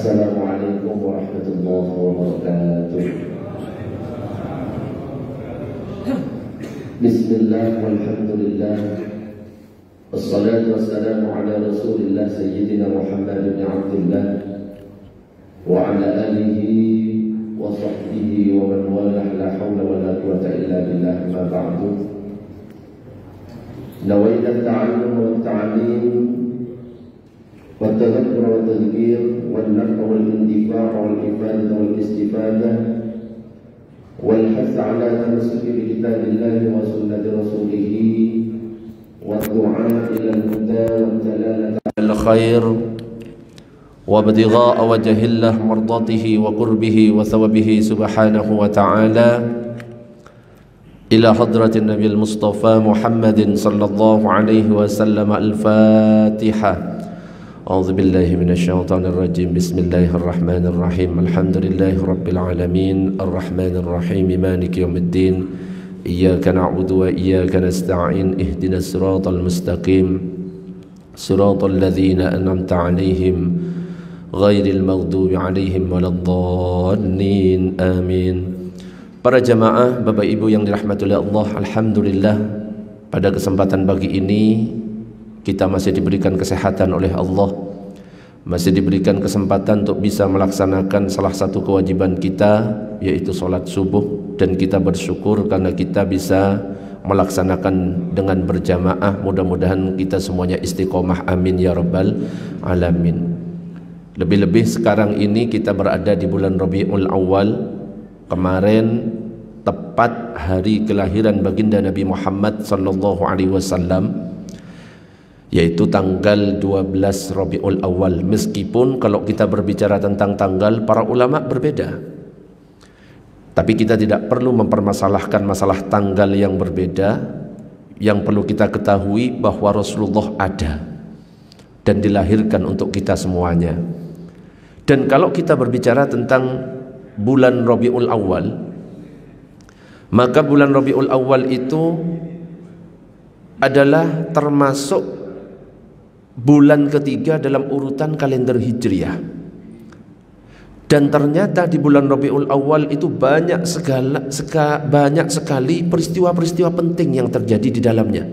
Assalamualaikum warahmatullahi wabarakatuh. Bismillah walhamdulillah, wassalatu wassalamu ala rasulillah sayyidina Muhammad bin Abdullah wa ala alihi wa sahbihi wa man walah, la hawla wa la quwwata illa billah, ma ba'du. Nawaitu at-ta'allum wa at-ta'lim والتذكر والتذكير والنفع والاندفاع والإفادة والاستفادة والحث على تمسك بكتاب الله وسنة رسوله والدعاء إلى الهدى والدلالة على الخير وابتغاء وجه الله مرضاته وقربه وثوابه سبحانه وتعالى إلى حضرة النبي المصطفى محمد صلى الله عليه وسلم. الفاتحة. أعوذ بالله من الشيطان الرجيم. بسم الله الرحمن الرحيم. الحمد لله رب العالمين الرحمن الرحيم مالك يوم الدين إياك نعبد وإياك نستعين اهدنا الصراط المستقيم صراط الذين أنعمت عليهم غير المغضوب عليهم ولا الضالين آمين. Para jamaah, Bapak Ibu yang dirahmati oleh Allah, alhamdulillah pada kesempatan pagi ini kita masih diberikan kesehatan oleh Allah, masih diberikan kesempatan untuk bisa melaksanakan salah satu kewajiban kita, yaitu sholat subuh. Dan kita bersyukur karena kita bisa melaksanakan dengan berjamaah. Mudah-mudahan kita semuanya istiqomah, amin ya rabbal alamin. Lebih-lebih sekarang ini kita berada di bulan Rabiul Awal. Kemarin tepat hari kelahiran baginda Nabi Muhammad sallallahu alaihi wasallam, yaitu tanggal 12 Rabiul Awal. Meskipun kalau kita berbicara tentang tanggal, para ulama berbeda, tapi kita tidak perlu mempermasalahkan masalah tanggal yang berbeda. Yang perlu kita ketahui bahwa Rasulullah ada dan dilahirkan untuk kita semuanya. Dan kalau kita berbicara tentang bulan Rabiul Awal, maka bulan Rabiul Awal itu adalah termasuk bulan ketiga dalam urutan kalender Hijriah. Dan ternyata di bulan Rabiul Awal itu banyak sekali peristiwa-peristiwa penting yang terjadi di dalamnya,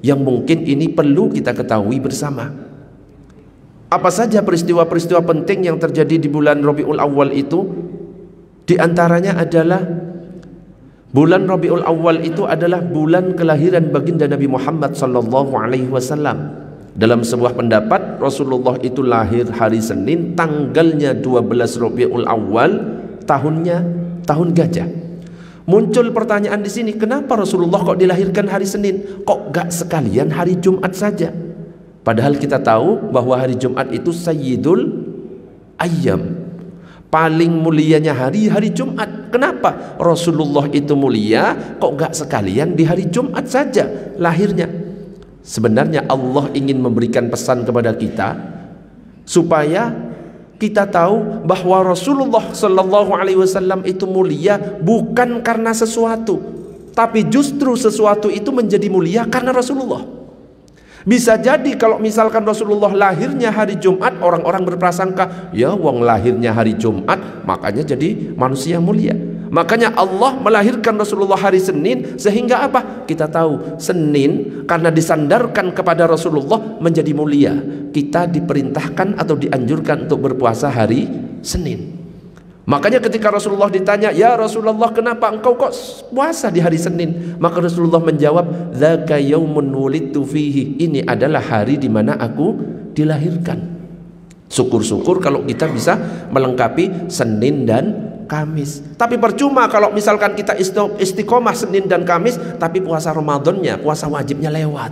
yang mungkin ini perlu kita ketahui bersama. Apa saja peristiwa-peristiwa penting yang terjadi di bulan Rabiul Awal itu? Di antaranya adalah bulan Rabiul Awal itu adalah bulan kelahiran baginda Nabi Muhammad sallallahu alaihi wasallam. Dalam sebuah pendapat, Rasulullah itu lahir hari Senin, tanggalnya 12 Rabiul Awal, tahunnya tahun gajah. Muncul pertanyaan di sini, kenapa Rasulullah kok dilahirkan hari Senin? Kok gak sekalian hari Jumat saja? Padahal kita tahu bahwa hari Jumat itu Sayyidul Ayyam, paling mulianya hari Jumat. Kenapa Rasulullah itu mulia, kok gak sekalian di hari Jumat saja lahirnya? Sebenarnya Allah ingin memberikan pesan kepada kita supaya kita tahu bahwa Rasulullah sallallahu alaihi wasallam itu mulia bukan karena sesuatu, tapi justru sesuatu itu menjadi mulia karena Rasulullah. Bisa jadi kalau misalkan Rasulullah lahirnya hari Jumat, orang-orang berprasangka, ya wong lahirnya hari Jumat makanya jadi manusia mulia. Makanya Allah melahirkan Rasulullah hari Senin, sehingga apa? Kita tahu Senin karena disandarkan kepada Rasulullah menjadi mulia. Kita diperintahkan atau dianjurkan untuk berpuasa hari Senin. Makanya ketika Rasulullah ditanya, ya Rasulullah, kenapa engkau kok puasa di hari Senin? Maka Rasulullah menjawab, dzaka yaumun wulidtu fihi. Ini adalah hari di mana aku dilahirkan. Syukur-syukur kalau kita bisa melengkapi Senin dan Kamis. Tapi percuma kalau misalkan kita istiqomah Senin dan Kamis, tapi puasa Ramadannya, puasa wajibnya lewat.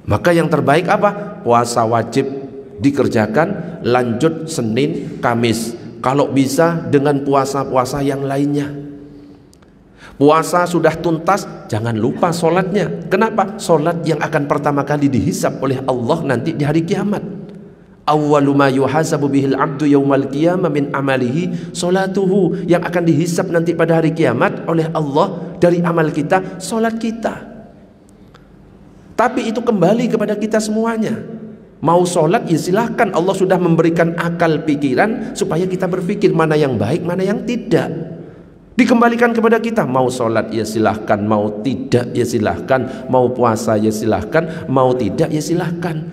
Maka yang terbaik apa? Puasa wajib dikerjakan, lanjut Senin, Kamis. Kalau bisa dengan puasa-puasa yang lainnya. Puasa sudah tuntas, jangan lupa sholatnya. Kenapa? Sholat yang akan pertama kali dihisab oleh Allah nanti di hari kiamat. Awwalu ma yuhasabu bihil abdu yaumal qiyamah min amalihi sholatuhu. Yang akan dihisab nanti pada hari kiamat oleh Allah dari amal kita, sholat kita. Tapi itu kembali kepada kita semuanya. Mau sholat ya silahkan, Allah sudah memberikan akal pikiran supaya kita berpikir mana yang baik, mana yang tidak. Dikembalikan kepada kita. Mau sholat ya silahkan, mau tidak ya silahkan, mau puasa ya silahkan, mau tidak ya silahkan.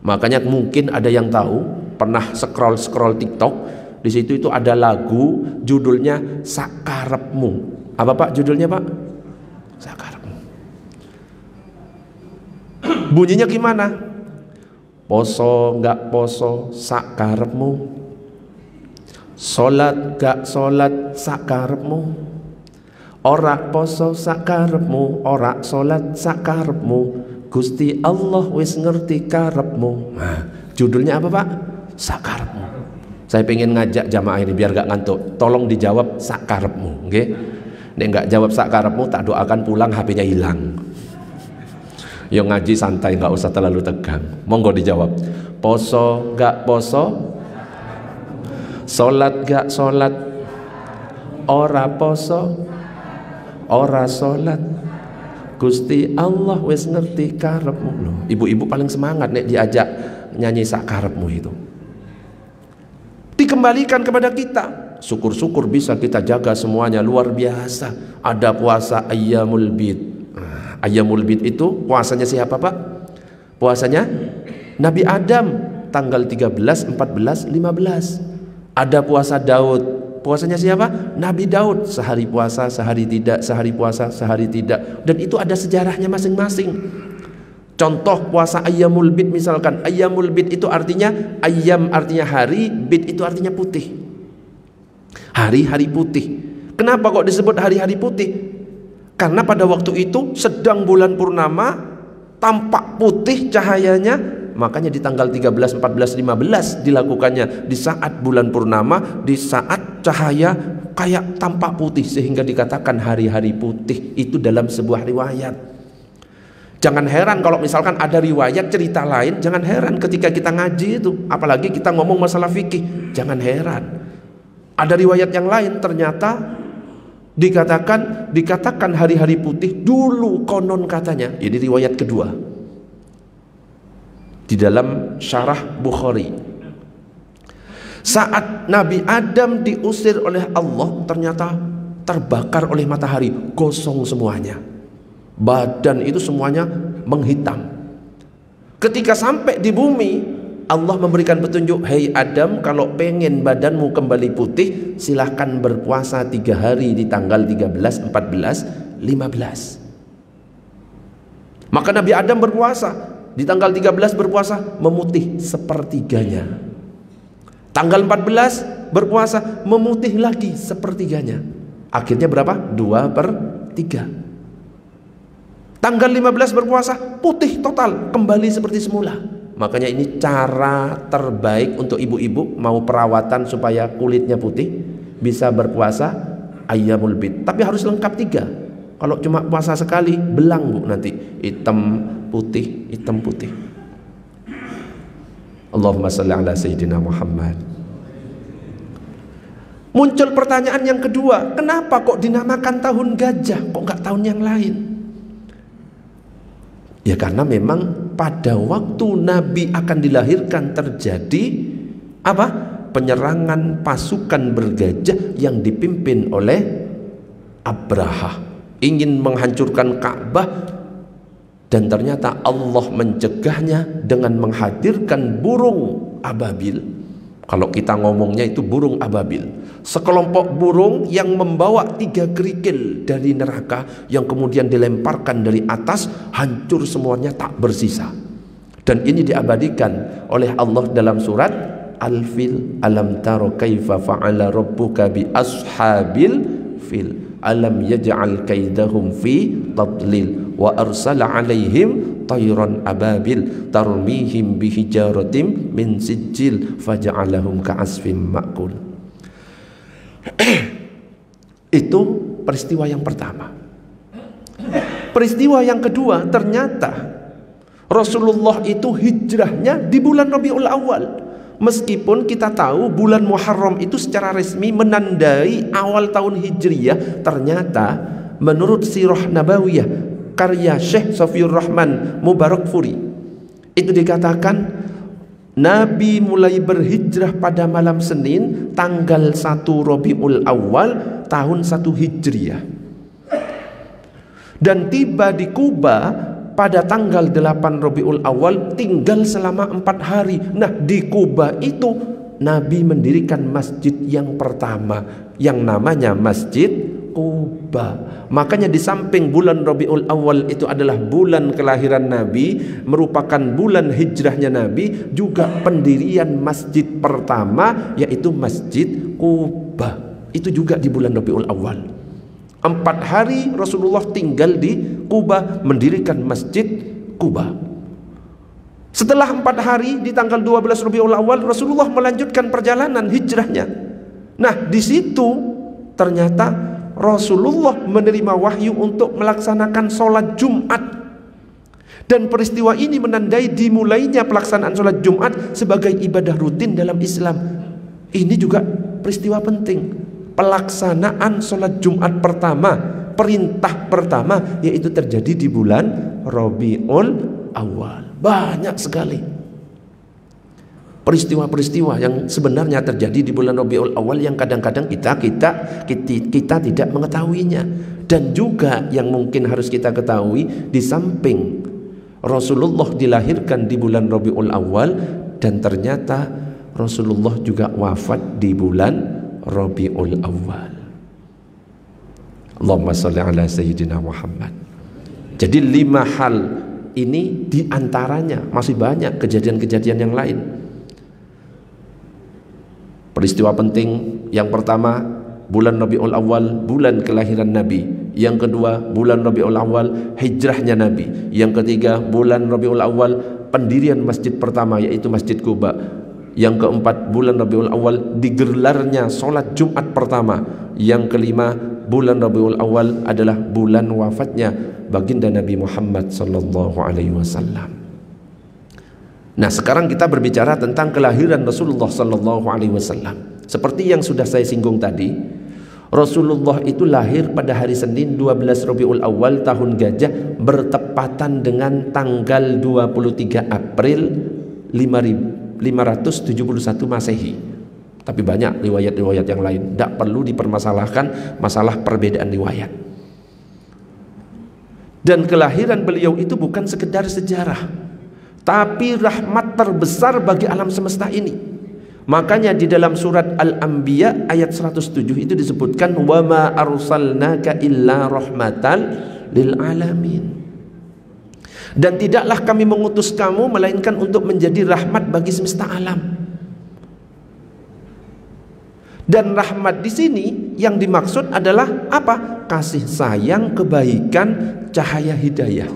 Makanya mungkin ada yang tahu, pernah scroll TikTok, di situ itu ada lagu judulnya Sakarepmu. Apa Pak judulnya Pak? Sakarepmu. Bunyinya gimana? Poso gak poso sakarepmu, sholat gak sholat sakarepmu, ora poso sakarepmu, ora sholat sakarepmu, Gusti Allah wis ngerti karepmu. Nah, judulnya apa Pak? Sakarepmu. Saya pengen ngajak jamaah ini biar gak ngantuk, tolong dijawab sakarepmu, okay? Nek gak jawab sakarepmu, tak doakan pulang HP-nya hilang. Yang ngaji santai, nggak usah terlalu tegang. Monggo dijawab. Poso nggak poso, sholat nggak sholat, ora poso, ora sholat, Gusti Allah wis ngerti karepmu. Loh, ibu-ibu paling semangat nek diajak nyanyi sak karepmu itu. Dikembalikan kepada kita. Syukur-syukur bisa kita jaga semuanya, luar biasa. Ada puasa Ayyamul Bid. Ayyamul Bid itu puasanya siapa Pak? Puasanya Nabi Adam tanggal 13, 14, 15. Ada puasa Daud. Puasanya siapa? Nabi Daud. Sehari puasa, sehari tidak, sehari puasa, sehari tidak. Dan itu ada sejarahnya masing-masing. Contoh puasa Ayyamul Bid misalkan. Ayyamul Bid itu artinya, Ayyam artinya hari, Bid itu artinya putih. Hari-hari putih. Kenapa kok disebut hari-hari putih? Karena pada waktu itu sedang bulan purnama, tampak putih cahayanya, makanya di tanggal 13, 14, 15 dilakukannya di saat bulan purnama, di saat cahaya kayak tampak putih, sehingga dikatakan hari-hari putih. Itu dalam sebuah riwayat. Jangan heran kalau misalkan ada riwayat cerita lain, jangan heran ketika kita ngaji itu, apalagi kita ngomong masalah fikih, jangan heran. Ada riwayat yang lain ternyata dikatakan hari-hari putih dulu konon katanya. Ini riwayat kedua di dalam syarah Bukhari. Saat Nabi Adam diusir oleh Allah, ternyata terbakar oleh matahari, gosong semuanya. Badan itu semuanya menghitam. Ketika sampai di bumi, Allah memberikan petunjuk, hei Adam, kalau pengen badanmu kembali putih, silahkan berpuasa 3 hari di tanggal 13, 14, 15. Maka Nabi Adam berpuasa di tanggal 13, berpuasa memutih sepertiganya. Tanggal 14 berpuasa memutih lagi sepertiganya. Akhirnya berapa? 2/3. Tanggal 15 berpuasa putih total, kembali seperti semula. Makanya ini cara terbaik untuk ibu-ibu mau perawatan supaya kulitnya putih, bisa berpuasa Ayyamul Bid. Tapi harus lengkap 3. Kalau cuma puasa sekali, belang Bu nanti. Hitam putih, hitam putih. Allahumma shalli ala Sayyidina Muhammad. Muncul pertanyaan yang kedua, kenapa kok dinamakan tahun gajah, kok nggak tahun yang lain? Ya karena memang pada waktu Nabi akan dilahirkan terjadi apa? Penyerangan pasukan bergajah yang dipimpin oleh Abraha, ingin menghancurkan Ka'bah, dan ternyata Allah mencegahnya dengan menghadirkan burung ababil. Kalau kita ngomongnya itu burung ababil, sekelompok burung yang membawa 3 kerikil dari neraka yang kemudian dilemparkan dari atas, hancur semuanya tak bersisa. Dan ini diabadikan oleh Allah dalam surat Al-Fil. Alam taro kaifa fa'ala rabbuka bi ashabil fil alam yaj'al kaidahum fi tadlil wa arsala alaihim tayran ababil tarmihim bihijaratim min sijil faja'alahum ka'asfim ma'kul. Itu peristiwa yang pertama. Peristiwa yang kedua, ternyata Rasulullah itu hijrahnya di bulan Rabiul Awal. Meskipun kita tahu bulan Muharram itu secara resmi menandai awal tahun Hijriyah, ternyata menurut Sirah Nabawiyah karya Syekh Safiyur Rahman Mubarakfuri itu dikatakan Nabi mulai berhijrah pada malam Senin tanggal 1 Rabiul Awal tahun 1 Hijriah. Dan tiba di Kuba pada tanggal 8 Rabiul Awal, tinggal selama 4 hari. Nah, di Kuba itu Nabi mendirikan masjid yang pertama yang namanya Masjid Kuba. Makanya di samping bulan Rabiul Awal itu adalah bulan kelahiran Nabi, merupakan bulan hijrahnya Nabi, juga pendirian masjid pertama yaitu Masjid Kuba. Itu juga di bulan Rabiul Awal. 4 hari Rasulullah tinggal di Kuba mendirikan Masjid Kuba. Setelah 4 hari di tanggal 12 Rabiul Awal Rasulullah melanjutkan perjalanan hijrahnya. Nah, di situ ternyata Rasulullah menerima wahyu untuk melaksanakan sholat Jumat. Dan peristiwa ini menandai dimulainya pelaksanaan sholat Jumat sebagai ibadah rutin dalam Islam. Ini juga peristiwa penting. Pelaksanaan sholat Jumat pertama, perintah pertama, yaitu terjadi di bulan Rabiul Awal. Banyak sekali peristiwa-peristiwa yang sebenarnya terjadi di bulan Rabiul Awal yang kadang-kadang kita tidak mengetahuinya. Dan juga yang mungkin harus kita ketahui, di samping Rasulullah dilahirkan di bulan Rabiul Awal, dan ternyata Rasulullah juga wafat di bulan Rabiul Awal. Allahumma sholli ala Sayyidina Muhammad. Jadi 5 hal ini diantaranya, masih banyak kejadian-kejadian yang lain. Peristiwa penting yang pertama, bulan Rabiul Awal, bulan kelahiran Nabi. Yang kedua, bulan Rabiul Awal, hijrahnya Nabi. Yang ketiga, bulan Rabiul Awal, pendirian masjid pertama yaitu Masjid Kuba. Yang keempat, bulan Rabiul Awal, digelarnya sholat Jumat pertama. Yang kelima, bulan Rabiul Awal adalah bulan wafatnya baginda Nabi Muhammad sallallahu alaihi wasallam. Nah, sekarang kita berbicara tentang kelahiran Rasulullah sallallahu alaihi wasallam. Seperti yang sudah saya singgung tadi, Rasulullah itu lahir pada hari Senin 12 Rabiul Awal tahun Gajah, bertepatan dengan tanggal 23 April 571 Masehi. Tapi banyak riwayat-riwayat yang lain, tidak perlu dipermasalahkan masalah perbedaan riwayat. Dan kelahiran beliau itu bukan sekedar sejarah, tapi rahmat terbesar bagi alam semesta ini. Makanya di dalam surat Al-Anbiya ayat 107 itu disebutkan, wa ma arsalnaka illa rahmatan lil alamin. Dan tidaklah kami mengutus kamu melainkan untuk menjadi rahmat bagi semesta alam. Dan rahmat di sini yang dimaksud adalah apa? Kasih sayang, kebaikan, cahaya hidayah.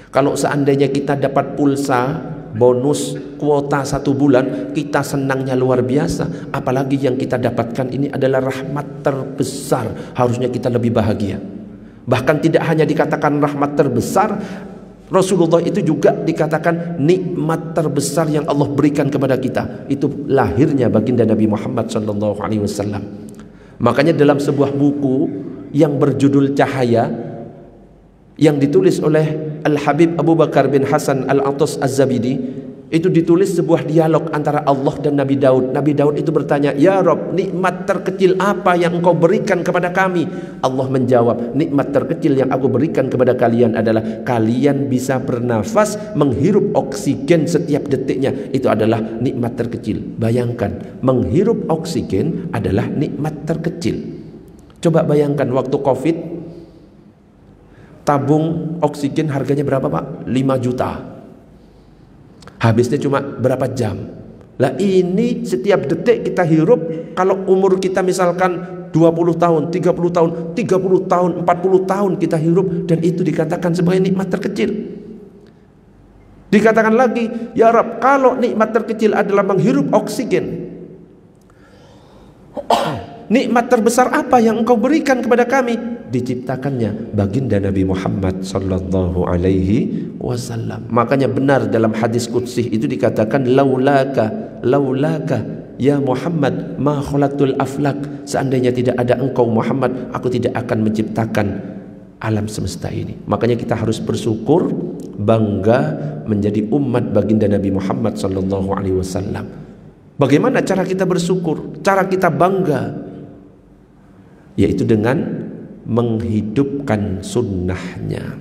Kalau seandainya kita dapat pulsa bonus kuota 1 bulan, kita senangnya luar biasa. Apalagi yang kita dapatkan ini adalah rahmat terbesar, harusnya kita lebih bahagia. Bahkan tidak hanya dikatakan rahmat terbesar, Rasulullah itu juga dikatakan nikmat terbesar yang Allah berikan kepada kita. Itu lahirnya baginda Nabi Muhammad SAW. Makanya dalam sebuah buku yang berjudul Cahaya, yang ditulis oleh Al-Habib Abu Bakar bin Hasan Al-Atas Az-Zabidi, itu ditulis sebuah dialog antara Allah dan Nabi Daud. Nabi Daud itu bertanya, "Ya Rob, nikmat terkecil apa yang engkau berikan kepada kami?" Allah menjawab, "Nikmat terkecil yang aku berikan kepada kalian adalah kalian bisa bernafas, menghirup oksigen setiap detiknya. Itu adalah nikmat terkecil." Bayangkan, menghirup oksigen adalah nikmat terkecil. Coba bayangkan waktu Covid, tabung oksigen harganya berapa, Pak? 5 juta. Habisnya cuma berapa jam. Lah ini setiap detik kita hirup, kalau umur kita misalkan 20 tahun, 30 tahun, 30 tahun, 40 tahun kita hirup, dan itu dikatakan sebagai nikmat terkecil. Dikatakan lagi, "Ya Rabb, kalau nikmat terkecil adalah menghirup oksigen, nikmat terbesar apa yang engkau berikan kepada kami?" Diciptakannya baginda Nabi Muhammad sallallahu alaihi wasallam. Makanya benar dalam hadis qudsi itu dikatakan, laulaka ya Muhammad ma khalaqtul aflak. Seandainya tidak ada engkau Muhammad, aku tidak akan menciptakan alam semesta ini. Makanya kita harus bersyukur bangga menjadi umat baginda Nabi Muhammad sallallahu alaihi wasallam. Bagaimana cara kita bersyukur, cara kita bangga? Yaitu dengan menghidupkan sunnahnya.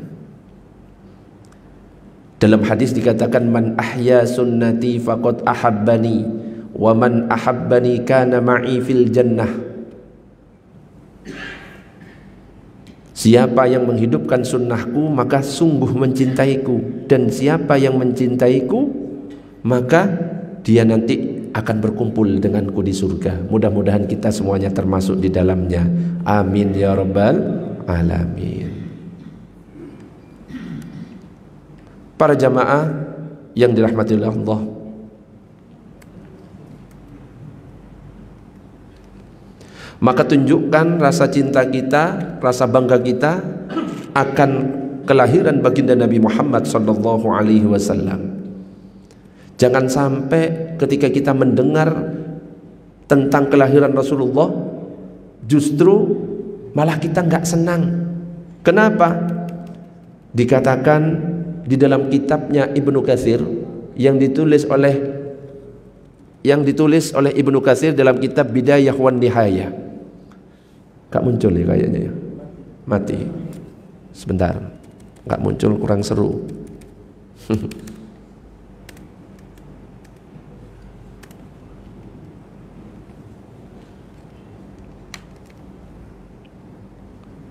Dalam hadis dikatakan, man ahya sunnati faqad ahabbani wa man ahabbani kana ma'i fil jannah. Siapa yang menghidupkan sunnahku maka sungguh mencintaiku, dan siapa yang mencintaiku maka dia nanti akan berkumpul denganku di surga. Mudah-mudahan kita semuanya termasuk di dalamnya. Amin ya rabbal alamin. Para jamaah yang dirahmati oleh Allah, maka tunjukkan rasa cinta kita, rasa bangga kita akan kelahiran baginda Nabi Muhammad sallallahu alaihi wasallam. Jangan sampai ketika kita mendengar tentang kelahiran Rasulullah justru malah kita nggak senang. Kenapa? Dikatakan di dalam kitabnya Ibnu Katsir yang ditulis oleh Ibnu Katsir dalam kitab Bidayah wan Nihayah. Gak muncul ya kayaknya ya. Mati. Sebentar. Gak muncul, kurang seru.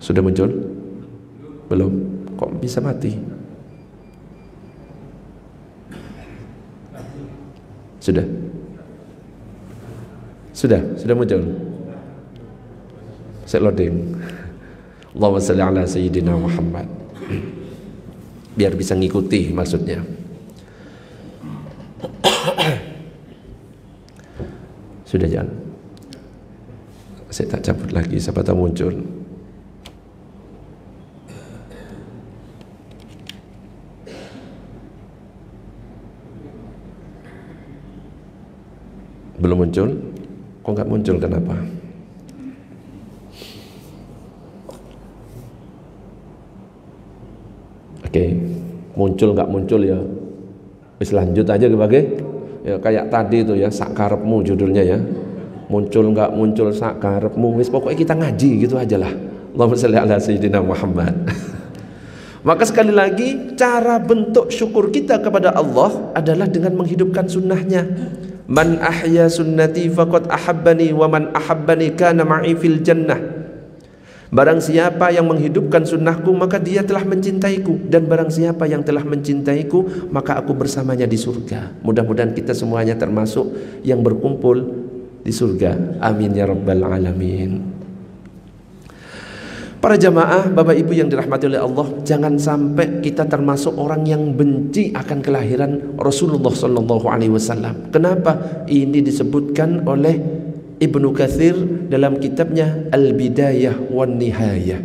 Sudah muncul? Belum? Kok bisa mati? Sudah? Sudah muncul? Saya loading. Allahumma salli ala Sayyidina Muhammad. Biar bisa ngikuti maksudnya. Sudah jangan. Saya tak cabut lagi, siapa tahu muncul. Belum muncul? Kok nggak muncul, kenapa? Oke, muncul nggak muncul ya wis lanjut aja sebagai ya, kayak tadi itu ya, sak karepmu judulnya ya. Muncul nggak muncul sak karepmu, wis pokoknya kita ngaji gitu aja lah. Allahumma shalli ala Sayyidina Muhammad. Maka sekali lagi, cara bentuk syukur kita kepada Allah adalah dengan menghidupkan sunnahnya. Man ahya sunnati faqad ahabbani wa man ahabbani kana ma'i fil jannah. Barang siapa yang menghidupkan sunnahku maka dia telah mencintaiku, dan barang siapa yang telah mencintaiku maka aku bersamanya di surga. Mudah-mudahan kita semuanya termasuk yang berkumpul di surga. Amin ya rabbal alamin. Para jamaah, Bapak Ibu yang dirahmati oleh Allah, jangan sampai kita termasuk orang yang benci akan kelahiran Rasulullah sallallahu alaihi wasallam. Kenapa? Ini disebutkan oleh Ibnu Katsir dalam kitabnya Al-Bidayah wan Nihayah.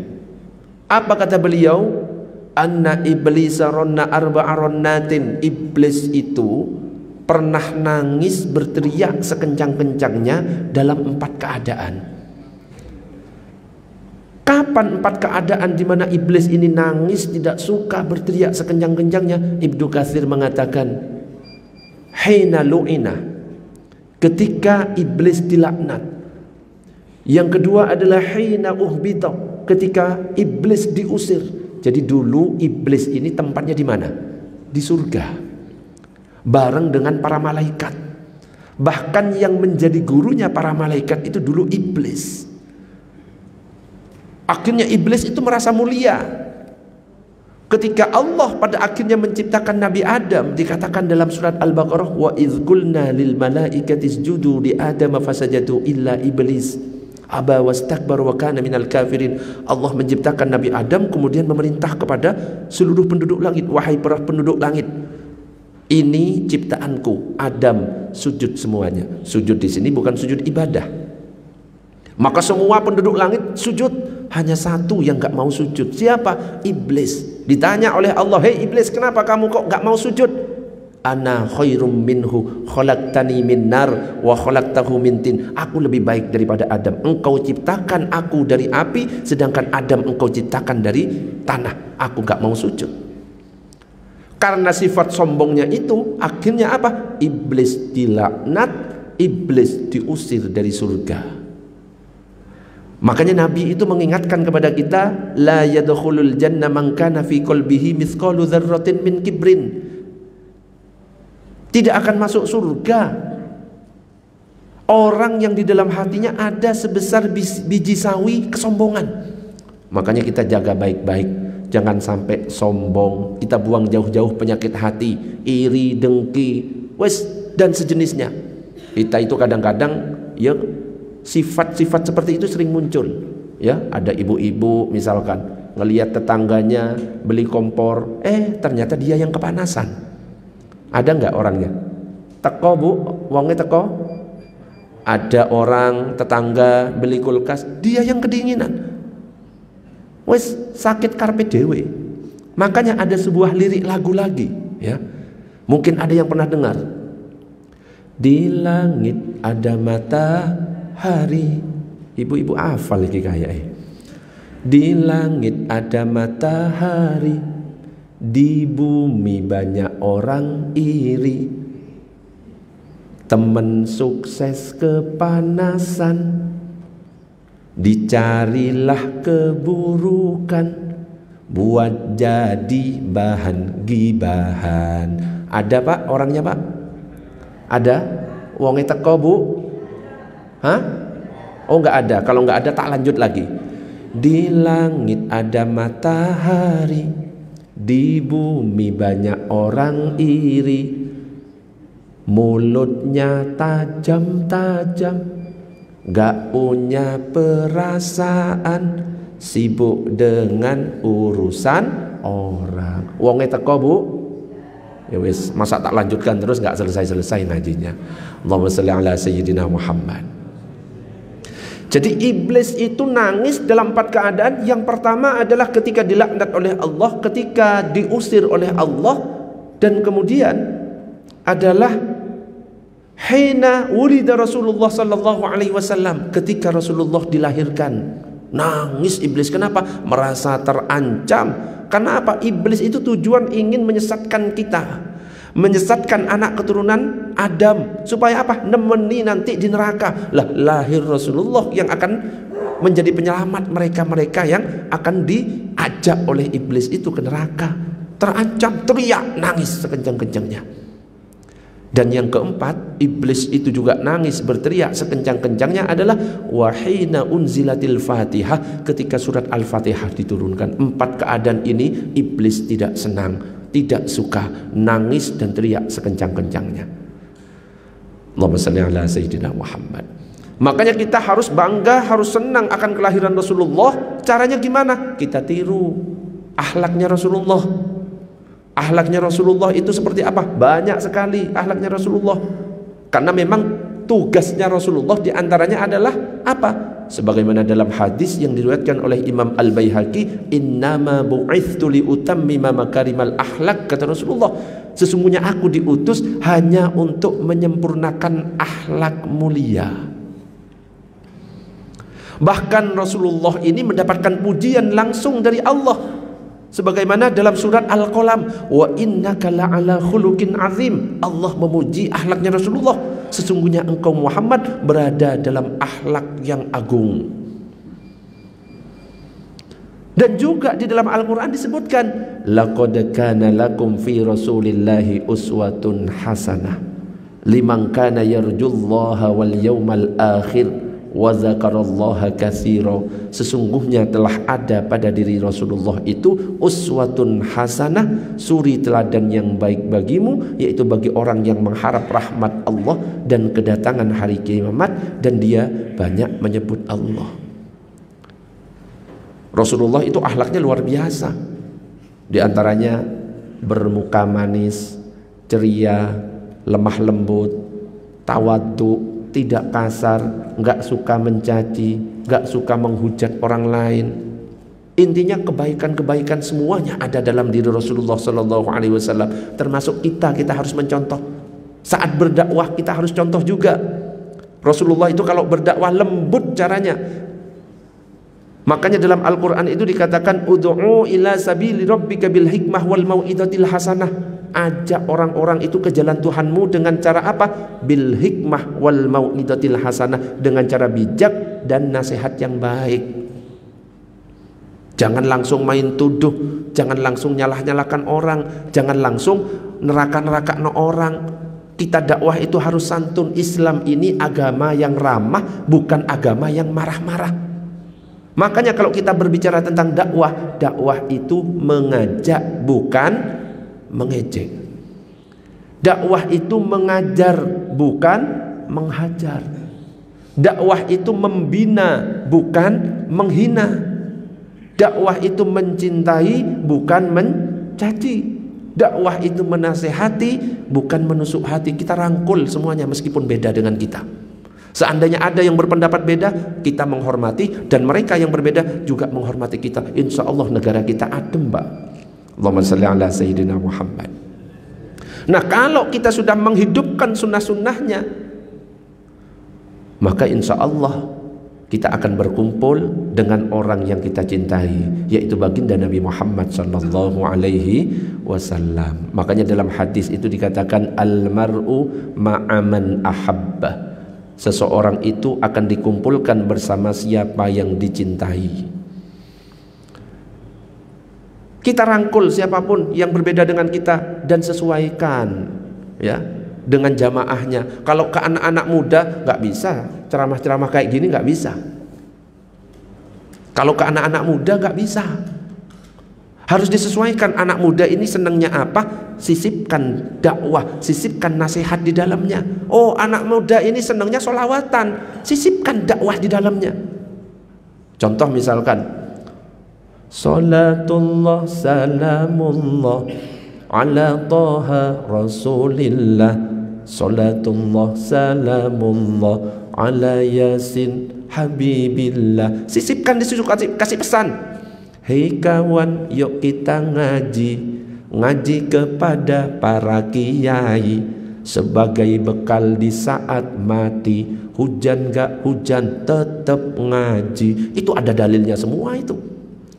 Apa kata beliau? Anna iblisa ronna arba'a ronnatin. Iblis itu pernah nangis berteriak sekencang-kencangnya dalam 4 keadaan. Kapan 4 keadaan di mana iblis ini nangis, tidak suka, berteriak sekencang-kencangnya? Ibnu Katsir mengatakan, hina lu'ina, ketika iblis dilaknat. Yang kedua adalah hina uhbita, ketika iblis diusir. Jadi dulu iblis ini tempatnya di mana? Di surga, bareng dengan para malaikat. Bahkan yang menjadi gurunya para malaikat itu dulu iblis. Akhirnya iblis itu merasa mulia. Ketika Allah pada akhirnya menciptakan Nabi Adam, dikatakan dalam surat Al-Baqarah, wa idz qulna lil malaikati isjudu li adama fasajadu illa iblis aba wastakbara wa kana minal kafirin. Allah menciptakan Nabi Adam kemudian memerintah kepada seluruh penduduk langit, wahai para penduduk langit, ini ciptaanku, Adam, sujud semuanya. Sujud di sini bukan sujud ibadah. Maka semua penduduk langit sujud. Hanya satu yang gak mau sujud. Siapa? Iblis. Ditanya oleh Allah, hei iblis, kenapa kamu kok gak mau sujud? Ana khairum minhu khalaqtani min nar wa khalaqtahu min tin. Aku lebih baik daripada Adam. Engkau ciptakan aku dari api, sedangkan Adam engkau ciptakan dari tanah. Aku gak mau sujud. Karena sifat sombongnya itu, akhirnya apa? Iblis dilaknat, iblis diusir dari surga. Makanya Nabi itu mengingatkan kepada kita, la yadkhulul jannah man kana fi qalbihi mithqalu dzarratin min kibrin. Tidak akan masuk surga orang yang di dalam hatinya ada sebesar biji sawi kesombongan. Makanya kita jaga baik-baik, jangan sampai sombong. Kita buang jauh-jauh penyakit hati, iri, dengki, dan sejenisnya. Kita itu kadang-kadang ya sifat-sifat seperti itu sering muncul. Ya, ada ibu-ibu misalkan ngelihat tetangganya beli kompor, ternyata dia yang kepanasan. Ada nggak orangnya? Teko bu, wongnya teko. Ada orang tetangga beli kulkas, dia yang kedinginan. Wes sakit karpet dewe. Makanya ada sebuah lirik lagu lagi, ya. Mungkin ada yang pernah dengar. Di langit ada matahari. Ibu-ibu hafal lagi kayaknya. Di langit ada matahari, di bumi banyak orang iri. Temen sukses kepanasan, dicarilah keburukan, buat jadi bahan gibahan. Ada pak orangnya pak? Ada? Wongnya teko bu? Hah? Oh nggak ada. Kalau nggak ada tak lanjut lagi. Di langit ada matahari, di bumi banyak orang iri. Mulutnya tajam-tajam, gak punya perasaan, sibuk dengan urusan orang. Wongnya teko bu? Ya wis, masa tak lanjutkan terus gak selesai-selesai ngajinya. Allahumma sholli ala sayyidina Muhammad. Jadi iblis itu nangis dalam 4 keadaan. Yang pertama adalah ketika dilaknat oleh Allah, ketika diusir oleh Allah, dan kemudian adalah hina wulida Rasulullah sallallahu alaihi wasallam, ketika Rasulullah dilahirkan. Nangis iblis. Kenapa? Merasa terancam. Kenapa? Iblis itu tujuan ingin menyesatkan kita, menyesatkan anak keturunan Adam, supaya apa? Nemeni nanti di neraka. Lah, lahir Rasulullah yang akan menjadi penyelamat mereka-mereka yang akan diajak oleh iblis itu ke neraka. Terancam, teriak, nangis sekencang-kencangnya. Dan yang keempat, iblis itu juga nangis berteriak sekencang-kencangnya adalah wahina unzilatil Fatihah, ketika surat Al-Fatihah diturunkan. 4 keadaan ini iblis tidak senang, tidak suka, nangis dan teriak sekencang-kencangnya. Allahumma shalli ala sayyidina Muhammad. Makanya kita harus bangga, harus senang akan kelahiran Rasulullah. Caranya gimana? Kita tiru akhlaknya Rasulullah. Akhlaknya Rasulullah itu seperti apa? Banyak sekali akhlaknya Rasulullah. Karena memang tugasnya Rasulullah diantaranya adalah apa? Sebagaimana dalam hadis yang diriwayatkan oleh Imam Al-Baihaqi, innama bu'ithtu liutammima makarimal akhlak, kata Rasulullah, sesungguhnya aku diutus hanya untuk menyempurnakan akhlak mulia. Bahkan Rasulullah ini mendapatkan pujian langsung dari Allah. Sebagaimana dalam surat Al-Qalam, wa innaka la'ala khuluqin azim. Allah memuji akhlaknya Rasulullah, sesungguhnya engkau Muhammad berada dalam akhlak yang agung. Dan juga di dalam Al-Quran disebutkan, laqad kana lakum fi rasulillahi uswatun hasanah liman kana yarjullaha wal yawmal akhir wa zakarallaha katsira. Sesungguhnya telah ada pada diri Rasulullah itu uswatun hasanah, suri teladan yang baik bagimu, yaitu bagi orang yang mengharap rahmat Allah dan kedatangan hari kiamat, dan dia banyak menyebut Allah. Rasulullah itu akhlaknya luar biasa. Di antaranya bermuka manis, ceria, lemah lembut, tawadhu, tidak kasar, nggak suka mencaci, nggak suka menghujat orang lain. Intinya kebaikan-kebaikan semuanya ada dalam diri Rasulullah Sallallahu Alaihi Wasallam. Termasuk kita harus mencontoh. Saat berdakwah kita harus contoh juga. Rasulullah itu kalau berdakwah lembut caranya. Makanya dalam Al-Quran itu dikatakan ud'u ila sabili rabbika bil hikmah wal mau'izatil hasanah. ajak orang-orang itu ke jalan Tuhanmu dengan cara apa? Bil hikmah wal mau'izatil hasanah, dengan cara bijak dan nasihat yang baik. Jangan langsung main tuduh, jangan langsung nyalah-nyalahkan orang, jangan langsung neraka-neraka orang. Kita dakwah itu harus santun. Islam ini agama yang ramah, bukan agama yang marah-marah. Makanya kalau kita berbicara tentang dakwah, dakwah itu mengajak, bukan mengejek. Dakwah itu mengajar, bukan menghajar. Dakwah itu membina, bukan menghina. Dakwah itu mencintai, bukan mencaci. Dakwah itu menasehati, bukan menusuk hati. Kita rangkul semuanya meskipun beda dengan kita. Seandainya ada yang berpendapat beda, kita menghormati, dan mereka yang berbeda juga menghormati kita. Insya Allah negara kita adem, Mbak. Allahumma shalli ala Sayyidina Muhammad. Nah, kalau kita sudah menghidupkan sunnah-sunnahnya, maka insya Allah kita akan berkumpul dengan orang yang kita cintai, yaitu baginda Nabi Muhammad sallallahu alaihi wasallam. Makanya dalam hadis itu dikatakan al-mar'u ma'aman ahabba. Seseorang itu akan dikumpulkan bersama siapa yang dicintai. Kita rangkul siapapun yang berbeda dengan kita dan sesuaikan, ya, dengan jamaahnya. Kalau ke anak-anak muda nggak bisa, ceramah-ceramah kayak gini nggak bisa. Kalau ke anak-anak muda nggak bisa, harus disesuaikan. Anak muda ini senangnya apa? Sisipkan dakwah, sisipkan nasihat di dalamnya. Oh, anak muda ini senangnya sholawatan, sisipkan dakwah di dalamnya. Contoh misalkan, Salatullah salamullah ala taha rasulillah, salatullah salamullah ala yasin habibillah. Sisipkan di situ, kasih pesan. Hei kawan, yuk kita ngaji kepada para kiai sebagai bekal di saat mati. Hujan gak hujan tetap ngaji. Itu ada dalilnya semua itu.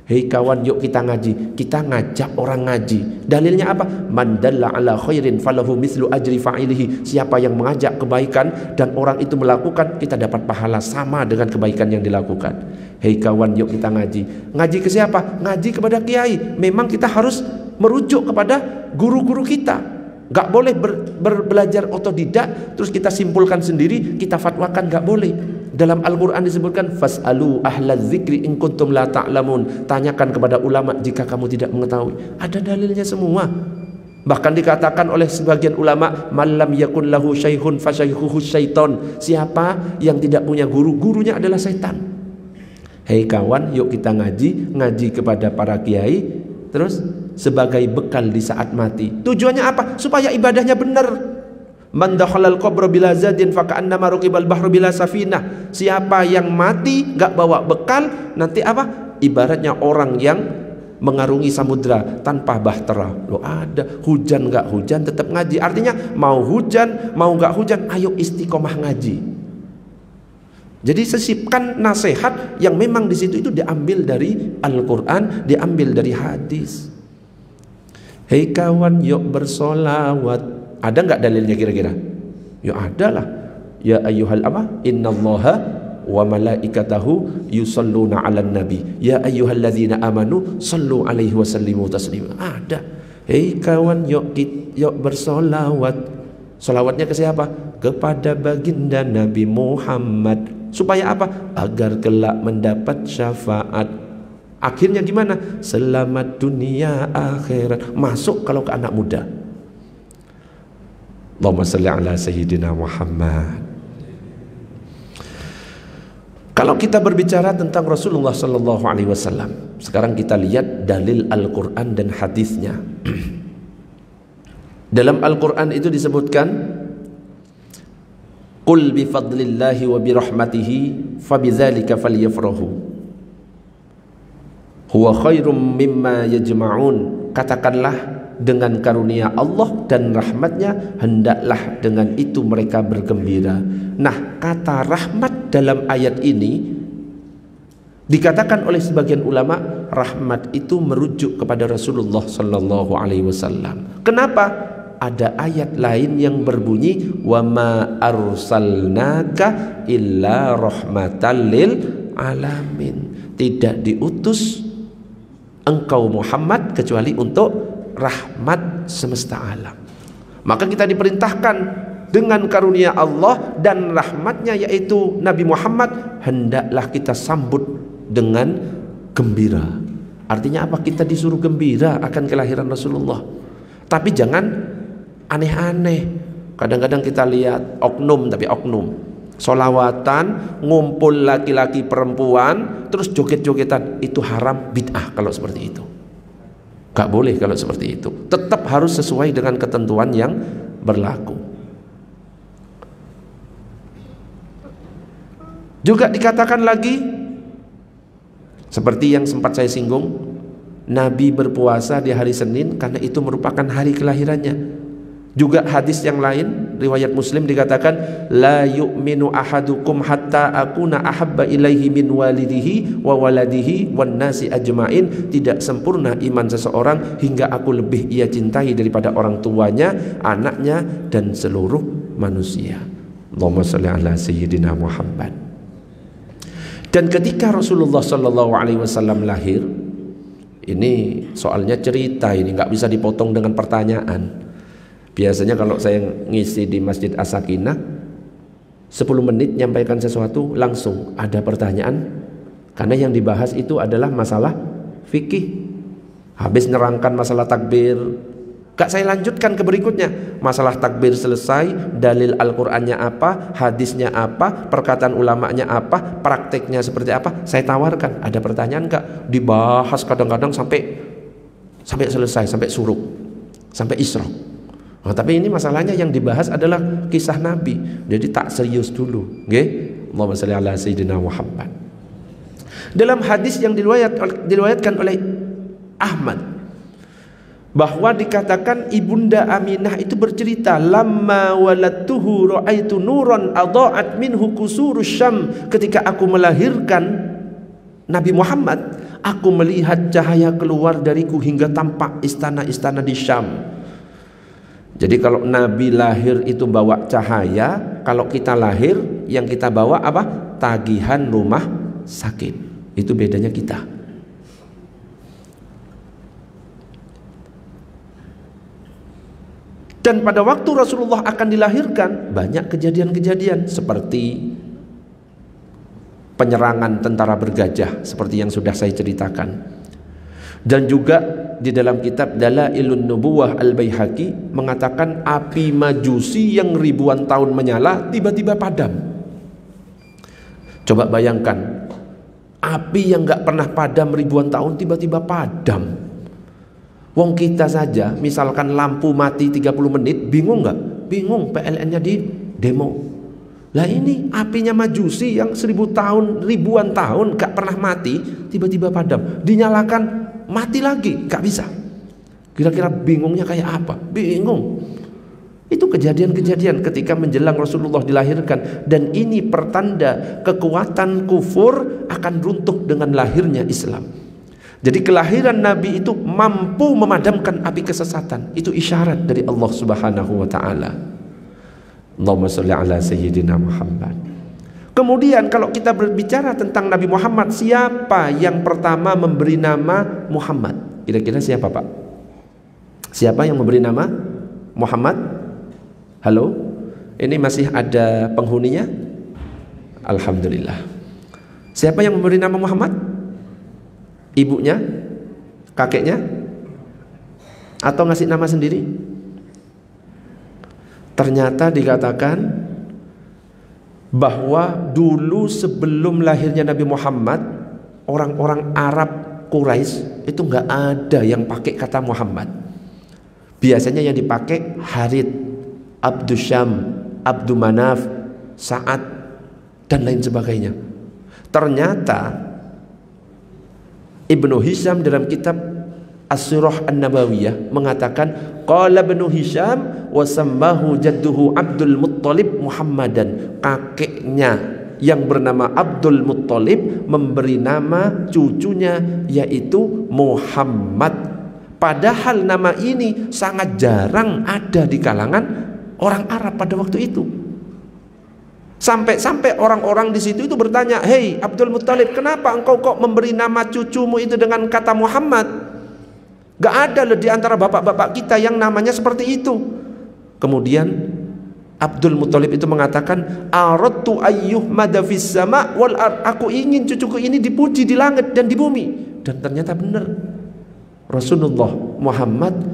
Hei kawan, yuk kita ngaji. Kita ngajak orang ngaji. Dalilnya apa? Man dalla ala khairin falahu mislu ajri fa'ilihi. Siapa yang mengajak kebaikan dan orang itu melakukan, kita dapat pahala sama dengan kebaikan yang dilakukan. Hei kawan, yuk kita ngaji. Ngaji ke siapa? Ngaji kepada kiai. Memang kita harus merujuk kepada guru-guru kita. Gak boleh belajar otodidak terus kita simpulkan sendiri, kita fatwakan, gak boleh. Dalam Al-Quran disebutkan fas'alu ahlaz zikri in kuntum la ta'lamun. Tanyakan kepada ulama jika kamu tidak mengetahui. Ada dalilnya semua. Bahkan dikatakan oleh sebagian ulama, malam yakun lahu syaihun fasyaihuhu syaiton. Siapa yang tidak punya guru, gurunya adalah setan. Hei kawan, yuk kita ngaji kepada para kiai, terus sebagai bekal di saat mati. Tujuannya apa? Supaya ibadahnya benar. Man dakhalal qabra bila zadin faka'annama raqibal bahru bila safinah. Siapa yang mati gak bawa bekal, nanti apa? Ibaratnya orang yang mengarungi samudra tanpa bahtera. Loh, ada hujan gak hujan tetap ngaji. Artinya mau hujan mau gak hujan, ayo istiqomah ngaji. Jadi sisipkan nasihat yang memang di situ itu diambil dari Al-Quran, diambil dari hadis. Hei kawan, yuk bersolawat. Ada nggak dalilnya kira-kira? Ya ada lah. Ya ayyuhal apa? Innallaha wa malaikatahu yusalluna 'alan nabi. Ya ayyuhalladzina amanu sallu 'alaihi wa sallimu taslima. Ada. Hei kawan, yuk bersolawat. Solawatnya ke siapa? Kepada baginda Nabi Muhammad. Supaya apa? Agar kelak mendapat syafaat. Akhirnya gimana? Selamat dunia akhirat. Masuk kalau ke anak muda. Allahumma salli ala Sayyidina Muhammad. Kalau kita berbicara tentang Rasulullah sallallahu alaihi wasallam, sekarang kita lihat dalil Al-Quran dan hadisnya. Dalam Al-Quran itu disebutkan, qul bi fadlillahi wa bi rahmatihi fabidzalika falyafrahu huwa khairum mimma yajma'un. Katakanlah, dengan karunia Allah dan rahmatnya hendaklah dengan itu mereka bergembira. Nah, kata rahmat dalam ayat ini dikatakan oleh sebagian ulama rahmat itu merujuk kepada Rasulullah sallallahu alaihi wasallam. Kenapa? Ada ayat lain yang berbunyi wa ma arsalnaka illa rahmatan lil alamin. Tidak diutus engkau Muhammad kecuali untuk rahmat semesta alam. Maka kita diperintahkan dengan karunia Allah dan rahmatnya yaitu Nabi Muhammad, hendaklah kita sambut dengan gembira. Artinya apa? Kita disuruh gembira akan kelahiran Rasulullah. Tapi jangan aneh-aneh. Kadang-kadang kita lihat oknum, tapi oknum solawatan, ngumpul laki-laki perempuan, terus joget-jogetan. Itu haram, bid'ah kalau seperti itu. Gak boleh kalau seperti itu. Tetap harus sesuai dengan ketentuan yang berlaku. Juga dikatakan lagi, seperti yang sempat saya singgung, Nabi berpuasa di hari Senin karena itu merupakan hari kelahirannya. Juga hadis yang lain riwayat Muslim dikatakan la yu'minu ahadukum hatta akuna ahabba ilaihi min walidihi wa waladihi wan nasi ajmain. Tidak sempurna iman seseorang hingga aku lebih ia cintai daripada orang tuanya, anaknya dan seluruh manusia. Allahumma shalli ala sayyidina Muhammad. Dan ketika Rasulullah sallallahu alaihi wasallam lahir, ini soalnya cerita, ini nggak bisa dipotong dengan pertanyaan. Biasanya kalau saya ngisi di Masjid As-Sakinah 10 menit nyampaikan sesuatu langsung ada pertanyaan, karena yang dibahas itu adalah masalah fikih. Habis nerangkan masalah takbir, gak saya lanjutkan ke berikutnya. Masalah takbir selesai, dalil Al-Qur'annya apa, hadisnya apa, perkataan ulamanya apa, prakteknya seperti apa, saya tawarkan. Ada pertanyaan gak? Dibahas kadang-kadang sampai selesai, sampai suruk, sampai isyraq. Nah, tapi ini masalahnya yang dibahas adalah kisah Nabi, jadi tak serius dulu. Allahumma shalli ala sayyidina Muhammad. Dalam hadis yang diriwayatkan oleh Ahmad, bahwa dikatakan Ibunda Aminah itu bercerita, lamma waladtuhu ra'aitu nuran adha'at minhu qusurus Syam. Ketika aku melahirkan Nabi Muhammad, aku melihat cahaya keluar dariku hingga tampak istana-istana di Syam. Jadi kalau Nabi lahir itu bawa cahaya, kalau kita lahir yang kita bawa apa? Tagihan rumah sakit. Itu bedanya kita. Dan pada waktu Rasulullah akan dilahirkan, banyak kejadian-kejadian seperti penyerangan tentara bergajah seperti yang sudah saya ceritakan. Dan juga di dalam kitab Dalailun Nubuwah Al-Baihaqi mengatakan api Majusi yang ribuan tahun menyala tiba-tiba padam. Coba bayangkan, api yang gak pernah padam ribuan tahun tiba-tiba padam. Wong kita saja misalkan lampu mati 30 menit, bingung gak? Bingung, PLN-nya di demo. Lah ini apinya Majusi yang 1000 tahun, ribuan tahun gak pernah mati, tiba-tiba padam. Dinyalakan, mati lagi, gak bisa. Kira-kira bingungnya kayak apa? Bingung. Itu kejadian-kejadian ketika menjelang Rasulullah dilahirkan. Dan ini pertanda kekuatan kufur akan runtuh dengan lahirnya Islam. Jadi kelahiran Nabi itu mampu memadamkan api kesesatan. Itu isyarat dari Allah Subhanahu wa ta'ala. Allahumma sholli ala sayyidina Muhammad. Kemudian kalau kita berbicara tentang Nabi Muhammad, siapa yang pertama memberi nama Muhammad? Kira-kira siapa, Pak? Siapa yang memberi nama Muhammad? Halo? Ini masih ada penghuninya? Alhamdulillah. Siapa yang memberi nama Muhammad? Ibunya? Kakeknya? Atau ngasih nama sendiri? Ternyata dikatakan bahwa dulu sebelum lahirnya Nabi Muhammad, orang-orang Arab Quraisy itu nggak ada yang pakai kata Muhammad. Biasanya yang dipakai Harith, Abdusyam, Abdu Manaf, Sa'ad dan lain sebagainya. Ternyata Ibnu Hisham dalam kitab As-Sirah An-Nabawiyah mengatakan qala Ibnu Hisham wa sammahu jadduhu Abdul Muttalib Muhammadan. Kakeknya yang bernama Abdul Muttalib memberi nama cucunya yaitu Muhammad. Padahal nama ini sangat jarang ada di kalangan orang Arab pada waktu itu. Sampai-sampai orang-orang di situ itu bertanya, "Hei Abdul Muttalib, kenapa engkau kok memberi nama cucumu itu dengan kata Muhammad? Gak ada loh di antara bapak-bapak kita yang namanya seperti itu." Kemudian Abdul Muttalib itu mengatakan, "Aradtu ayyuhmada fis sama' wal ard." Aku ingin cucuku ini dipuji di langit dan di bumi. Dan ternyata benar. Rasulullah Muhammad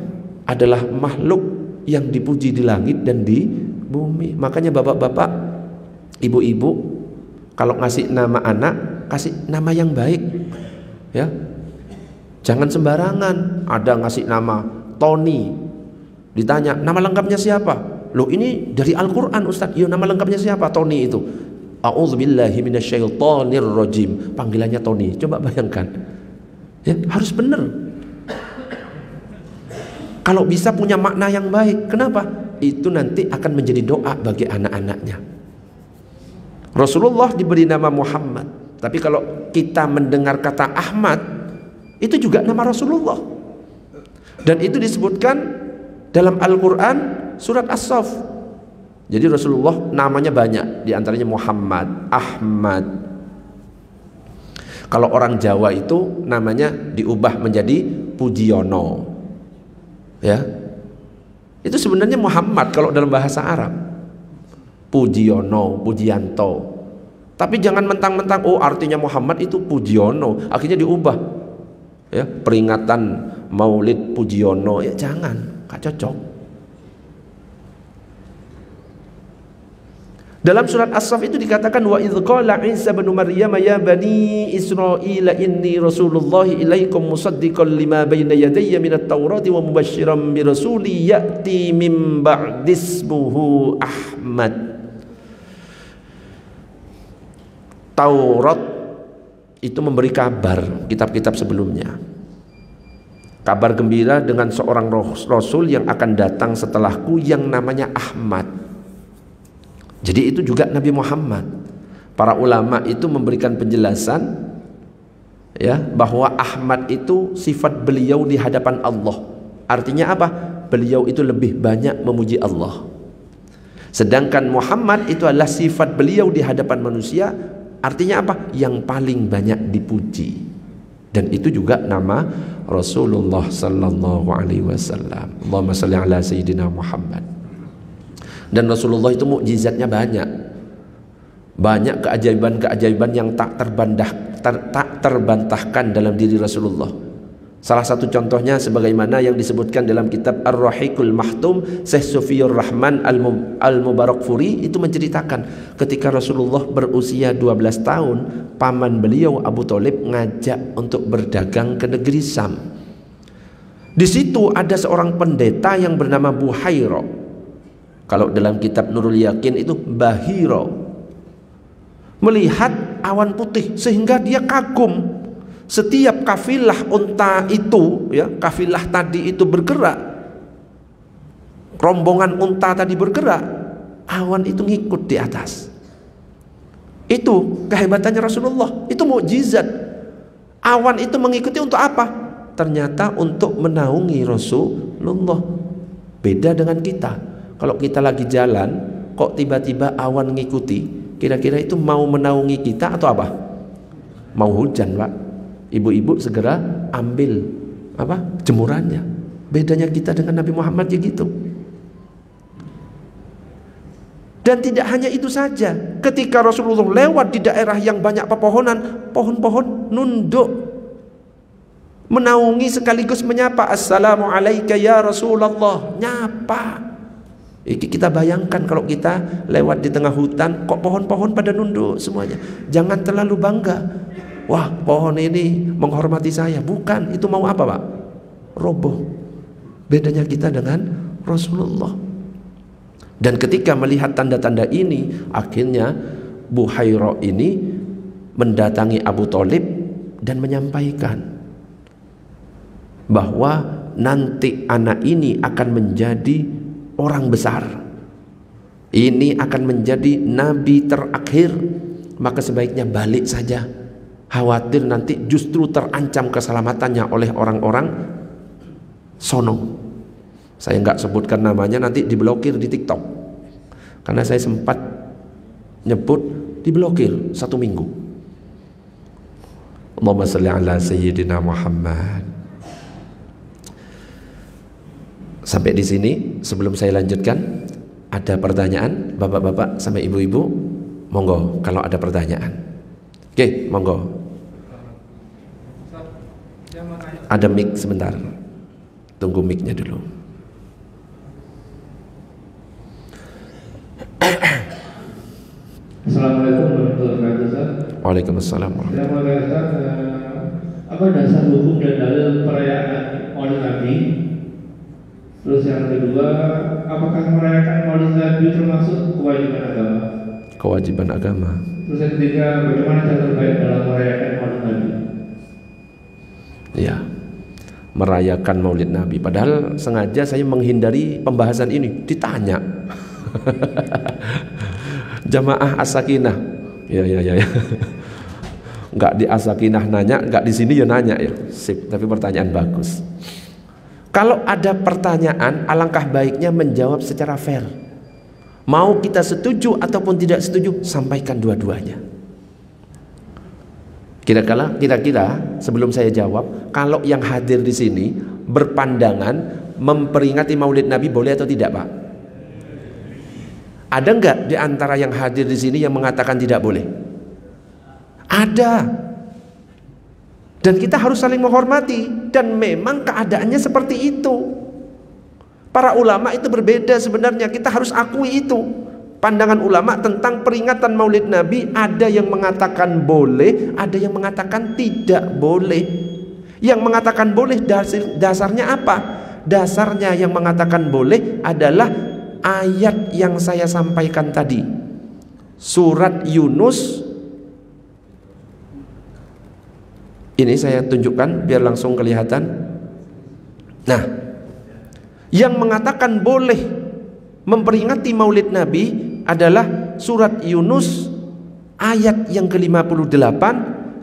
adalah makhluk yang dipuji di langit dan di bumi. Makanya bapak-bapak, ibu-ibu, kalau ngasih nama anak, kasih nama yang baik, ya. Jangan sembarangan. Ada ngasih nama Tony, ditanya nama lengkapnya siapa? Loh, ini dari Al-Quran Ustaz. Iya, nama lengkapnya siapa? Tony itu. A'udzubillahi minasyaitonirrajim. Panggilannya Tony. Coba bayangkan. Ya, harus benar. Kalau bisa punya makna yang baik. Kenapa? Itu nanti akan menjadi doa bagi anak-anaknya. Rasulullah diberi nama Muhammad. Tapi kalau kita mendengar kata Ahmad, itu juga nama Rasulullah. Dan itu disebutkan dalam Al-Quran surat As-Saff. Jadi Rasulullah namanya banyak, di antaranya Muhammad, Ahmad. Kalau orang Jawa itu namanya diubah menjadi Pujiono, ya. Itu sebenarnya Muhammad kalau dalam bahasa Arab. Pujiono, Pujianto. Tapi jangan mentang-mentang oh artinya Muhammad itu Pujiono, akhirnya diubah, ya, peringatan Maulid Pujiono. Ya jangan, gak cocok. Dalam surat As-Saff itu dikatakan, wa idz qala Isa bin Maryam ya bani Israil inni rasulullahi ilaikum musaddiqan lima bayna yadayya minat taurati wa mubasysyiran bi rasuli ya'ti min ba'di ismuhu Ahmad. Taurat itu memberi kabar kitab-kitab sebelumnya, kabar gembira dengan seorang rasul yang akan datang setelahku yang namanya Ahmad. Jadi itu juga Nabi Muhammad. Para ulama itu memberikan penjelasan, ya, bahwa Ahmad itu sifat beliau di hadapan Allah. Artinya apa? Beliau itu lebih banyak memuji Allah. Sedangkan Muhammad itu adalah sifat beliau di hadapan manusia. Artinya apa? Yang paling banyak dipuji. Dan itu juga nama Rasulullah sallallahu alaihi wasallam. Allahumma shalli ala sayyidina Muhammad. Dan Rasulullah itu mukjizatnya banyak. Banyak keajaiban-keajaiban yang tak terbantahkan dalam diri Rasulullah. Salah satu contohnya sebagaimana yang disebutkan dalam kitab Ar-Rahiqul Mahtum, Syekh Sufiyur Rahman Al-Mubarakfuri itu menceritakan ketika Rasulullah berusia 12 tahun, paman beliau Abu Thalib ngajak untuk berdagang ke negeri Syam. Di situ ada seorang pendeta yang bernama Buhaira. Kalau dalam kitab Nurul Yakin itu Bahiro. Melihat awan putih sehingga dia kagum. Setiap kafilah unta itu, ya, kafilah tadi itu bergerak, rombongan unta tadi bergerak, awan itu ngikut di atas. Itu kehebatannya Rasulullah. Itu mukjizat. Awan itu mengikuti untuk apa? Ternyata untuk menaungi Rasulullah. Beda dengan kita. Kalau kita lagi jalan, kok tiba-tiba awan ngikuti, kira-kira itu mau menaungi kita atau apa? Mau hujan, Pak. Ibu-ibu segera ambil apa? Jemurannya. Bedanya kita dengan Nabi Muhammad ya gitu. Dan tidak hanya itu saja. Ketika Rasulullah lewat di daerah yang banyak pepohonan, pohon-pohon nunduk, menaungi sekaligus menyapa, "Assalamualaikum ya Rasulullah." Nyapa. Kita bayangkan kalau kita lewat di tengah hutan, kok pohon-pohon pada nunduk semuanya. Jangan terlalu bangga. Wah, pohon ini menghormati saya. Bukan, itu mau apa, Pak? Roboh. Bedanya kita dengan Rasulullah. Dan ketika melihat tanda-tanda ini, akhirnya Buhaira ini mendatangi Abu Thalib dan menyampaikan bahwa nanti anak ini akan menjadi orang besar. Ini akan menjadi nabi terakhir. maka sebaiknya balik saja. Khawatir nanti justru terancam keselamatannya oleh orang-orang sono. Saya nggak sebutkan namanya, nanti diblokir di TikTok. Karena saya sempat nyebut, diblokir 1 minggu. Allahumma shalli ala sayyidina Muhammad. Sampai di sini, sebelum saya lanjutkan, ada pertanyaan bapak-bapak sama ibu-ibu? Monggo kalau ada pertanyaan. Oke, monggo. Ada mic sebentar. Tunggu mic-nya dulu. Assalamualaikum warahmatullahi wabarakatuh. Waalaikumsalam. Saya mau tanya, apa dasar hukum dan dalil perayaan Maulid Nabi? Terus yang kedua, apakah merayakan Maulid Nabi termasuk kewajiban agama? Kewajiban agama. Terus yang ketiga, bagaimana cara terbaik dalam merayakan Maulid Nabi? Ya, merayakan Maulid Nabi. Padahal sengaja saya menghindari pembahasan ini. Ditanya. Jamaah As-Sakinah. Ya. Enggak di As-Sakinah nanya, enggak di sini ya nanya ya. Sip, tapi pertanyaan bagus. Kalau ada pertanyaan, alangkah baiknya menjawab secara fair. Mau kita setuju ataupun tidak setuju, sampaikan dua-duanya. Kira-kira sebelum saya jawab, kalau yang hadir di sini berpandangan memperingati Maulid Nabi boleh atau tidak, Pak? Ada enggak di antara yang hadir di sini yang mengatakan tidak boleh? Ada. Dan kita harus saling menghormati. Dan memang keadaannya seperti itu. Para ulama itu berbeda sebenarnya. Kita harus akui itu. Pandangan ulama tentang peringatan Maulid Nabi, ada yang mengatakan boleh, ada yang mengatakan tidak boleh. Yang mengatakan boleh dasarnya apa? Dasarnya yang mengatakan boleh adalah ayat yang saya sampaikan tadi, surat Yunus. Ini saya tunjukkan biar langsung kelihatan. Nah, yang mengatakan boleh memperingati Maulid Nabi adalah surat Yunus ayat yang ke-58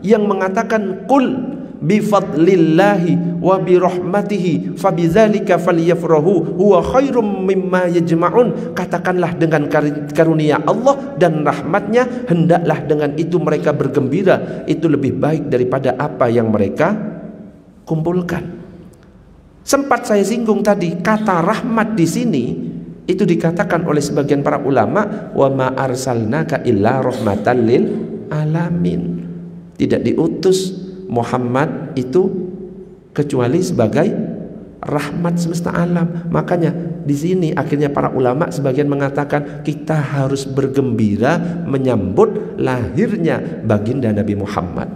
yang mengatakan qul bifadlillahi wa birahmatihi fabidzalika falyafrahu huwa khairum mimma yajma'un. Katakanlah dengan karunia Allah dan rahmatnya hendaklah dengan itu mereka bergembira, itu lebih baik daripada apa yang mereka kumpulkan. Sempat saya singgung tadi, kata rahmat di sini itu dikatakan oleh sebagian para ulama, wa ma arsalnaka illa rahmatan lil alamin. Tidak diutus Muhammad itu kecuali sebagai rahmat semesta alam. Makanya di sini akhirnya para ulama sebagian mengatakan kita harus bergembira menyambut lahirnya baginda Nabi Muhammad.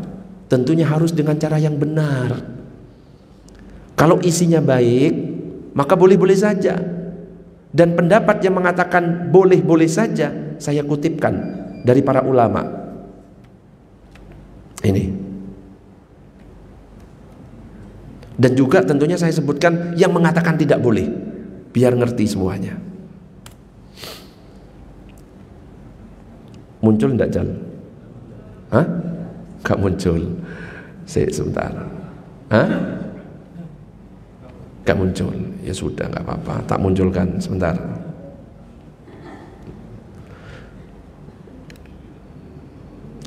Tentunya harus dengan cara yang benar. Kalau isinya baik, maka boleh-boleh saja. Dan pendapat yang mengatakan boleh-boleh saja, saya kutipkan dari para ulama. Ini. Dan juga tentunya saya sebutkan yang mengatakan tidak boleh, biar ngerti semuanya. Muncul enggak Jal? Hah? Gak muncul. Sebentar. Hah? Gak muncul. Ya sudah, gak apa-apa, tak munculkan sebentar.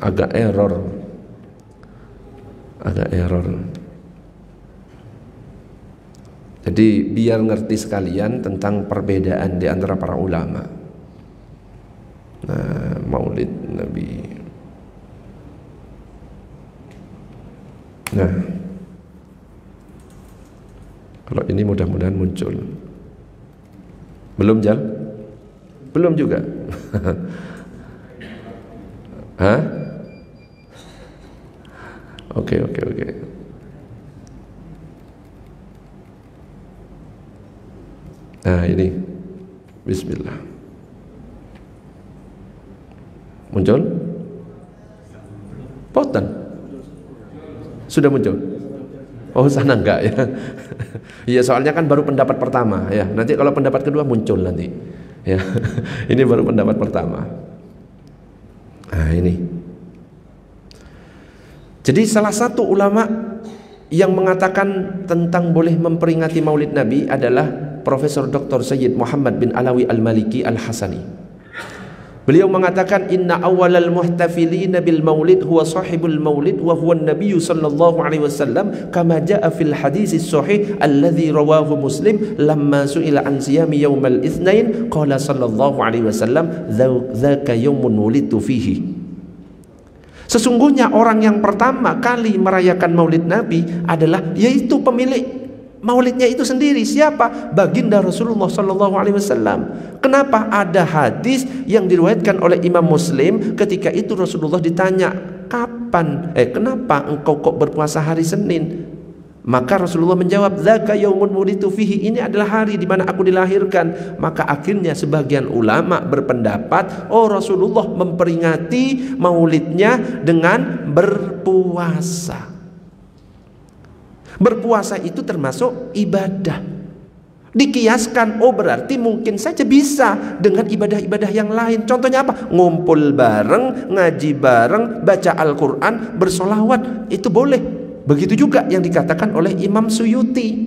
Agak error. Jadi biar ngerti sekalian tentang perbedaan di antara para ulama. Nah, Maulid Nabi. Nah, kalau ini mudah-mudahan muncul. Belum Jal? Belum juga. Hah? Oke. Nah ini, Bismillah. Muncul? Potan? Sudah muncul? Oh sana enggak ya? Iya soalnya kan baru pendapat pertama ya. Nanti kalau pendapat kedua muncul nanti. Ya, ini baru pendapat pertama. Nah ini, Jadi salah satu ulama yang mengatakan tentang boleh memperingati Maulid Nabi adalah Profesor Dr. Sayyid Muhammad bin Alawi Al-Maliki Al-Hasani. Beliau mengatakan inna awwalal muhtafilina bil maulid huwa sahibul maulid wa huwa an-nabiy sallallahu alaihi wasallam kama jaa fil hadits sahih alladzi rawahu Muslim lamma su'ila an siyami yaumal itsnain qala sallallahu alaihi wasallam dzaka yaumun wulidtu fihi. Sesungguhnya orang yang pertama kali merayakan Maulid Nabi adalah yaitu pemilik Maulidnya itu sendiri. Siapa? Baginda Rasulullah sallallahu alaihi wasallam. Kenapa? Ada hadis yang diriwayatkan oleh Imam Muslim, ketika itu Rasulullah ditanya, kenapa engkau kok berpuasa hari Senin? Maka Rasulullah menjawab, dzaka yaumun wulidtu fihi, ini adalah hari di mana aku dilahirkan. Maka akhirnya sebagian ulama berpendapat, oh Rasulullah memperingati Maulidnya dengan berpuasa. Berpuasa itu termasuk ibadah. Dikiaskan, oh berarti mungkin saja bisa dengan ibadah-ibadah yang lain. Contohnya apa? Ngumpul bareng, ngaji bareng, baca Al-Quran, bersolawat, itu boleh. Begitu juga yang dikatakan oleh Imam Suyuti.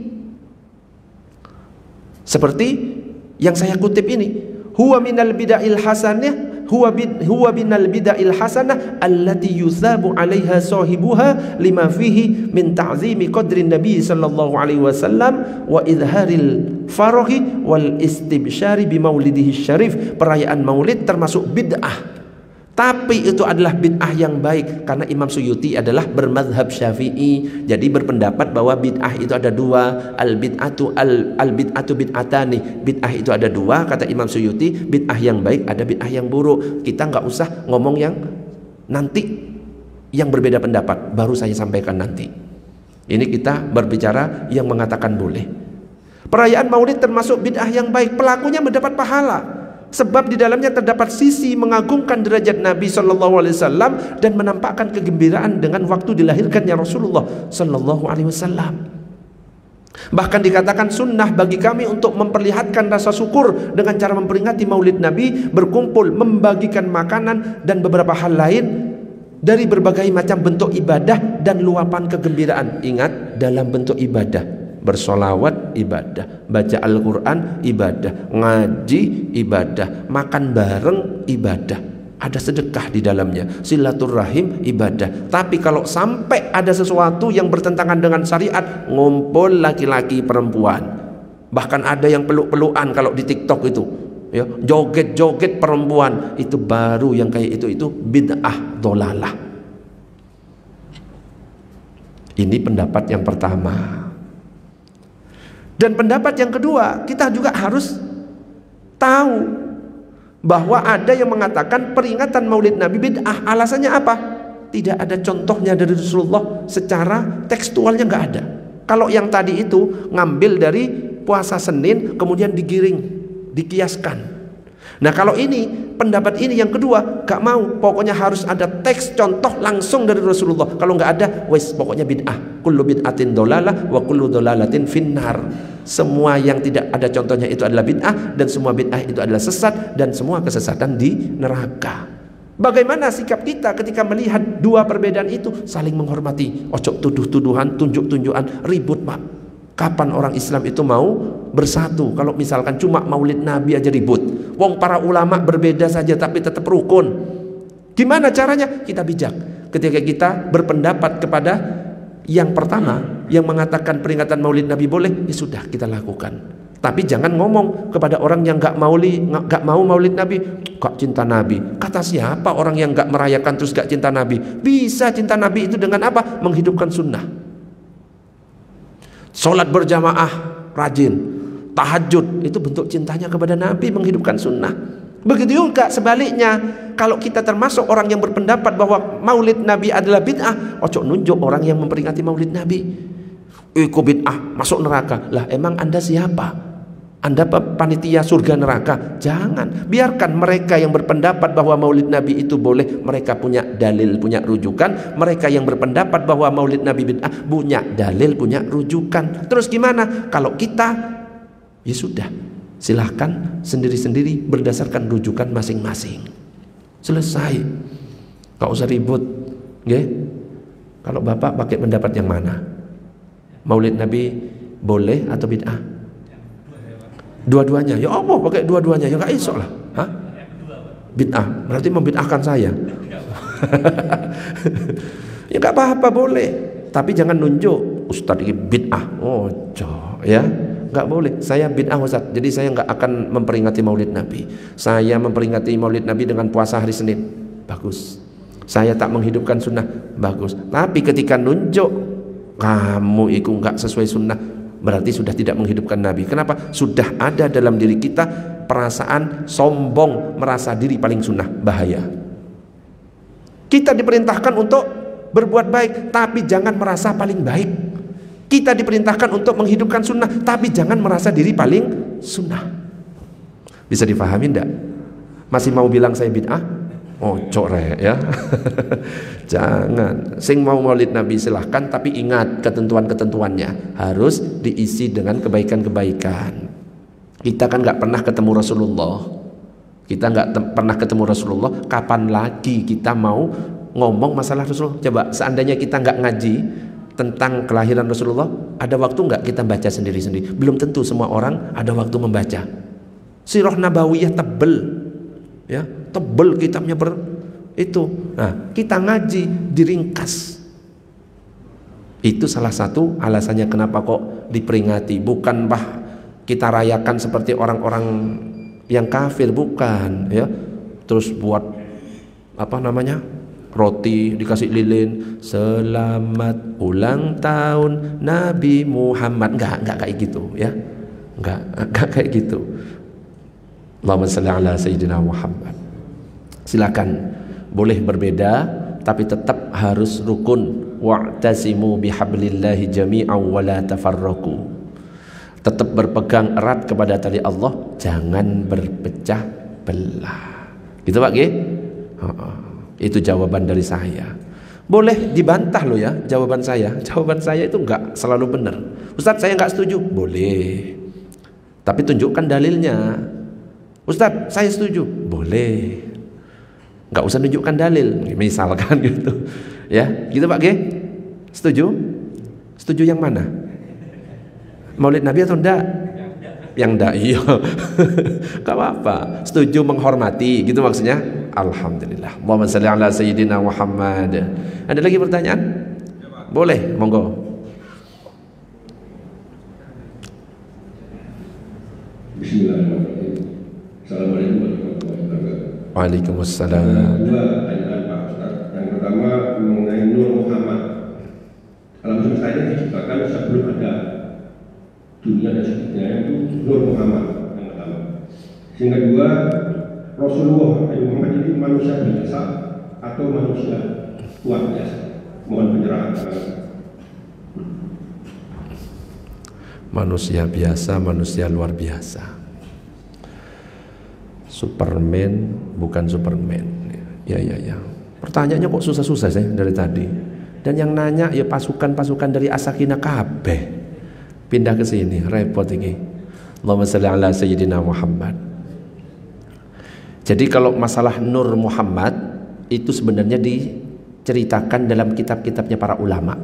Seperti yang saya kutip ini, huwa minal bid'il hasanah, huwa binal bid'il hasanah allati yusabu 'alaiha sahibuha lima fihi min ta'zimi qadrin nabi sallallahu alaihi wasallam wa idharil farahi wal istibsyari bi maulidihi syarif. Perayaan Maulid termasuk bid'ah, tapi itu adalah bid'ah yang baik, karena Imam Suyuti adalah bermadzhab Syafi'i. Jadi berpendapat bahwa bid'ah itu ada dua, al bid'atu bid'atani. Bid'ah itu ada dua, kata Imam Suyuti. Bid'ah yang baik, ada bid'ah yang buruk. Kita nggak usah ngomong yang nanti yang berbeda pendapat, baru saya sampaikan nanti. Ini kita berbicara yang mengatakan boleh. Perayaan Maulid termasuk bid'ah yang baik, pelakunya mendapat pahala. Sebab di dalamnya terdapat sisi mengagungkan derajat Nabi Sallallahu Alaihi Wasallam dan menampakkan kegembiraan dengan waktu dilahirkannya Rasulullah Sallallahu Alaihi Wasallam. Bahkan dikatakan sunnah bagi kami untuk memperlihatkan rasa syukur dengan cara memperingati Maulid Nabi, berkumpul, membagikan makanan dan beberapa hal lain dari berbagai macam bentuk ibadah dan luapan kegembiraan. Ingat, dalam bentuk ibadah. Bersolawat ibadah, baca Al-Quran ibadah, ngaji ibadah, makan bareng ibadah, ada sedekah di dalamnya, silaturahim ibadah. Tapi kalau sampai ada sesuatu yang bertentangan dengan syariat, ngumpul laki-laki perempuan, bahkan ada yang peluk-pelukan kalau di TikTok itu, ya, joget-joget perempuan, itu baru yang kayak itu bid'ah dolalah. Ini pendapat yang pertama. Dan pendapat yang kedua, kita juga harus tahu bahwa ada yang mengatakan peringatan Maulid Nabi bid'ah. Alasannya apa? Tidak ada contohnya dari Rasulullah, secara tekstualnya nggak ada. Kalau yang tadi itu ngambil dari puasa Senin kemudian digiring, dikiaskan. Nah kalau ini, pendapat ini yang kedua, gak mau, pokoknya harus ada teks contoh langsung dari Rasulullah. Kalau gak ada, wes pokoknya bid'ah. Kullu bid'atin dolalah wa kullu dolalatin finnar. Semua yang tidak ada contohnya itu adalah bid'ah, dan semua bid'ah itu adalah sesat, dan semua kesesatan di neraka. Bagaimana sikap kita ketika melihat dua perbedaan itu? Saling menghormati. Ojo tuduh-tuduhan, tunjuk-tunjukan, ribut pak. Kapan orang Islam itu mau bersatu? Kalau misalkan cuma Maulid Nabi aja ribut. Wong para ulama berbeda saja tapi tetap rukun. Gimana caranya? Kita bijak. Ketika kita berpendapat kepada yang pertama, yang mengatakan peringatan Maulid Nabi boleh, ya sudah kita lakukan. Tapi jangan ngomong kepada orang yang gak mau Maulid Nabi, gak cinta Nabi. Kata siapa orang yang gak merayakan terus gak cinta Nabi? Bisa cinta Nabi itu dengan apa? Menghidupkan sunnah. Sholat berjamaah rajin, tahajud, itu bentuk cintanya kepada Nabi, menghidupkan sunnah. Begitu juga sebaliknya, kalau kita termasuk orang yang berpendapat bahwa Maulid Nabi adalah bid'ah, ojo nunjuk orang yang memperingati Maulid Nabi, iku bid'ah, masuk neraka. Lah emang anda siapa? Anda panitia surga neraka? Jangan, biarkan mereka yang berpendapat bahwa Maulid Nabi itu boleh, mereka punya dalil, punya rujukan. Mereka yang berpendapat bahwa Maulid Nabi bid'ah punya dalil, punya rujukan. Terus gimana? Kalau kita, ya sudah, silahkan sendiri-sendiri berdasarkan rujukan masing-masing. Selesai, gak usah ribut, nggih. Kalau Bapak pakai pendapat yang mana? Maulid Nabi boleh atau bid'ah? Dua-duanya. Ya Allah, pakai dua-duanya. Ya nggak iso lah. Hah? Bid'ah. Berarti membid'ahkan saya. Ya nggak apa-apa, boleh. Tapi jangan nunjuk Ustadz ini bid'ah. Oh, ya. Nggak boleh. Saya bid'ah Ustadz. Jadi saya nggak akan memperingati Maulid Nabi. Saya memperingati Maulid Nabi dengan puasa hari Senin. Bagus. Saya tak menghidupkan sunnah. Bagus. Tapi ketika nunjuk kamu itu nggak sesuai sunnah, berarti sudah tidak menghidupkan Nabi. Kenapa? Sudah ada dalam diri kita perasaan sombong, merasa diri paling sunnah. Bahaya. Kita diperintahkan untuk berbuat baik, tapi jangan merasa paling baik. Kita diperintahkan untuk menghidupkan sunnah, tapi jangan merasa diri paling sunnah. Bisa difahami enggak? Masih mau bilang saya bid'ah? Oh, corek ya. Jangan. Sing mau Maulid Nabi silahkan, tapi ingat ketentuan-ketentuannya harus diisi dengan kebaikan-kebaikan. Kita kan nggak pernah ketemu Rasulullah. Kita nggak pernah ketemu Rasulullah. Kapan lagi kita mau ngomong masalah Rasulullah? Coba, seandainya kita nggak ngaji tentang kelahiran Rasulullah, ada waktu nggak kita baca sendiri-sendiri? Belum tentu semua orang ada waktu membaca. Sirah Nabawiyah tebel, ya, tebel kitabnya itu. Nah, kita ngaji diringkas. Itu salah satu alasannya kenapa kok diperingati. Bukan kita rayakan seperti orang-orang yang kafir, bukan, ya. Terus buat apa namanya? Roti dikasih lilin, selamat ulang tahun Nabi Muhammad. Enggak kayak gitu, ya. Enggak kayak gitu. Allahumma shalli ala sayyidina Muhammad. Silakan, boleh berbeda tapi tetap harus rukun. Wa'tasimu bihablillahi jami'an wa la tafarraqu. Tetap berpegang erat kepada tali Allah, jangan berpecah belah. Gitu Pak G? Itu jawaban dari saya. Boleh dibantah loh ya jawaban saya. Jawaban saya itu enggak selalu benar. Ustadz, saya enggak setuju. Boleh. Tapi tunjukkan dalilnya. Ustadz, saya setuju. Boleh. Enggak usah tunjukkan dalil. Misalkan gitu. Ya, gitu Pak G? Setuju? Setuju yang mana? Maulid Nabi atau enggak? Yang enggak, iya. Enggak apa-apa. Setuju menghormati, gitu maksudnya. Alhamdulillah. Allahumma shalli ala sayyidina Muhammad. Ada lagi pertanyaan? Boleh, monggo. Bismillahirrahmanirrahim. Assalamualaikum warahmatullahi wabarakatuh. Waalaikumsalam. Dua pertanyaan Pak Ustaz. Yang pertama mengenai Nur Muhammad. Alam semesta ini diciptakan sebelum ada dunia dan sekitarnya, itu Nur Muhammad yang pertama. Yang kedua, Rasulullah Muhammad ini manusia biasa atau manusia luar biasa? Mohon pencerahan. Manusia biasa, manusia luar biasa. Superman bukan Superman. Ya. Pertanyaannya kok susah-susah sih dari tadi. Dan yang nanya ya pasukan-pasukan dari Asakina kabeh. Pindah ke sini, repot ini. Allahumma shalli ala sayyidina Muhammad. Jadi kalau masalah Nur Muhammad itu sebenarnya diceritakan dalam kitab-kitabnya para ulama.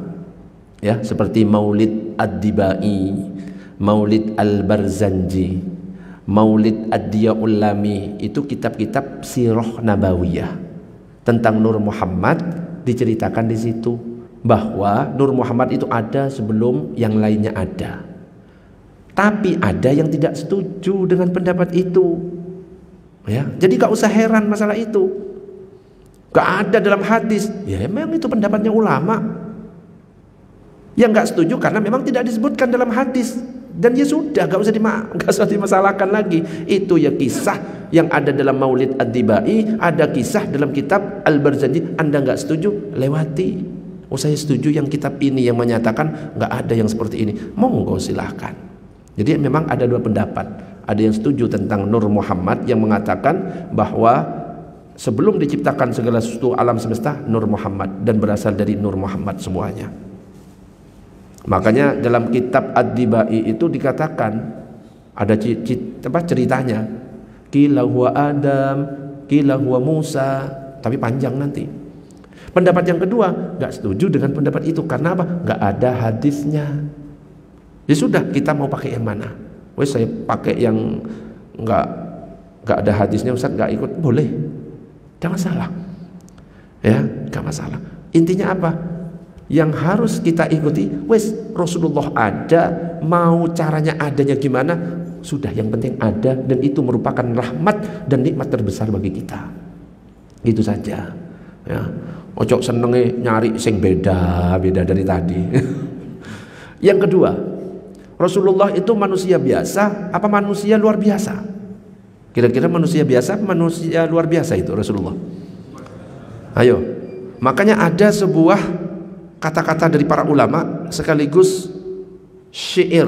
Ya, seperti Maulid Ad-Dibai, Maulid Al-Barzanji, Maulid Ad-Diyaul Lami, itu kitab-kitab sirah nabawiyah. Tentang Nur Muhammad diceritakan di situ bahwa Nur Muhammad itu ada sebelum yang lainnya ada. Tapi ada yang tidak setuju dengan pendapat itu. Ya, jadi gak usah heran masalah itu. Gak ada dalam hadis. Ya memang itu pendapatnya ulama. Yang gak setuju karena memang tidak disebutkan dalam hadis. Dan ya sudah, gak usah dimasalahkan lagi. Itu ya kisah yang ada dalam Maulid Ad-Dibai, ada kisah dalam kitab Al-Barzanji. Anda gak setuju, lewati. Oh, saya setuju yang kitab ini yang menyatakan gak ada yang seperti ini. Monggo silahkan. Jadi memang ada dua pendapat. Ada yang setuju tentang Nur Muhammad yang mengatakan bahwa sebelum diciptakan segala sesuatu alam semesta, Nur Muhammad, dan berasal dari Nur Muhammad semuanya. Makanya dalam kitab Ad-Dibai itu dikatakan ada ceritanya, qila huwa Adam, qila huwa Musa, tapi panjang nanti. Pendapat yang kedua, nggak setuju dengan pendapat itu. Karena apa? Nggak ada hadisnya. Ya sudah, kita mau pakai yang mana? Wes saya pakai yang nggak ada hadisnya, Ustaz, nggak ikut, boleh, nggak masalah. Ya, nggak masalah. Intinya apa? Yang harus kita ikuti, wes Rasulullah ada, mau caranya adanya gimana, sudah, yang penting ada, dan itu merupakan rahmat dan nikmat terbesar bagi kita. Itu saja. Ya, ojo senenge nyari sing beda dari tadi. Yang kedua, Rasulullah itu manusia biasa apa manusia luar biasa? Kira-kira manusia biasa apa manusia luar biasa itu Rasulullah? Ayo. Makanya ada sebuah kata-kata dari para ulama sekaligus syair.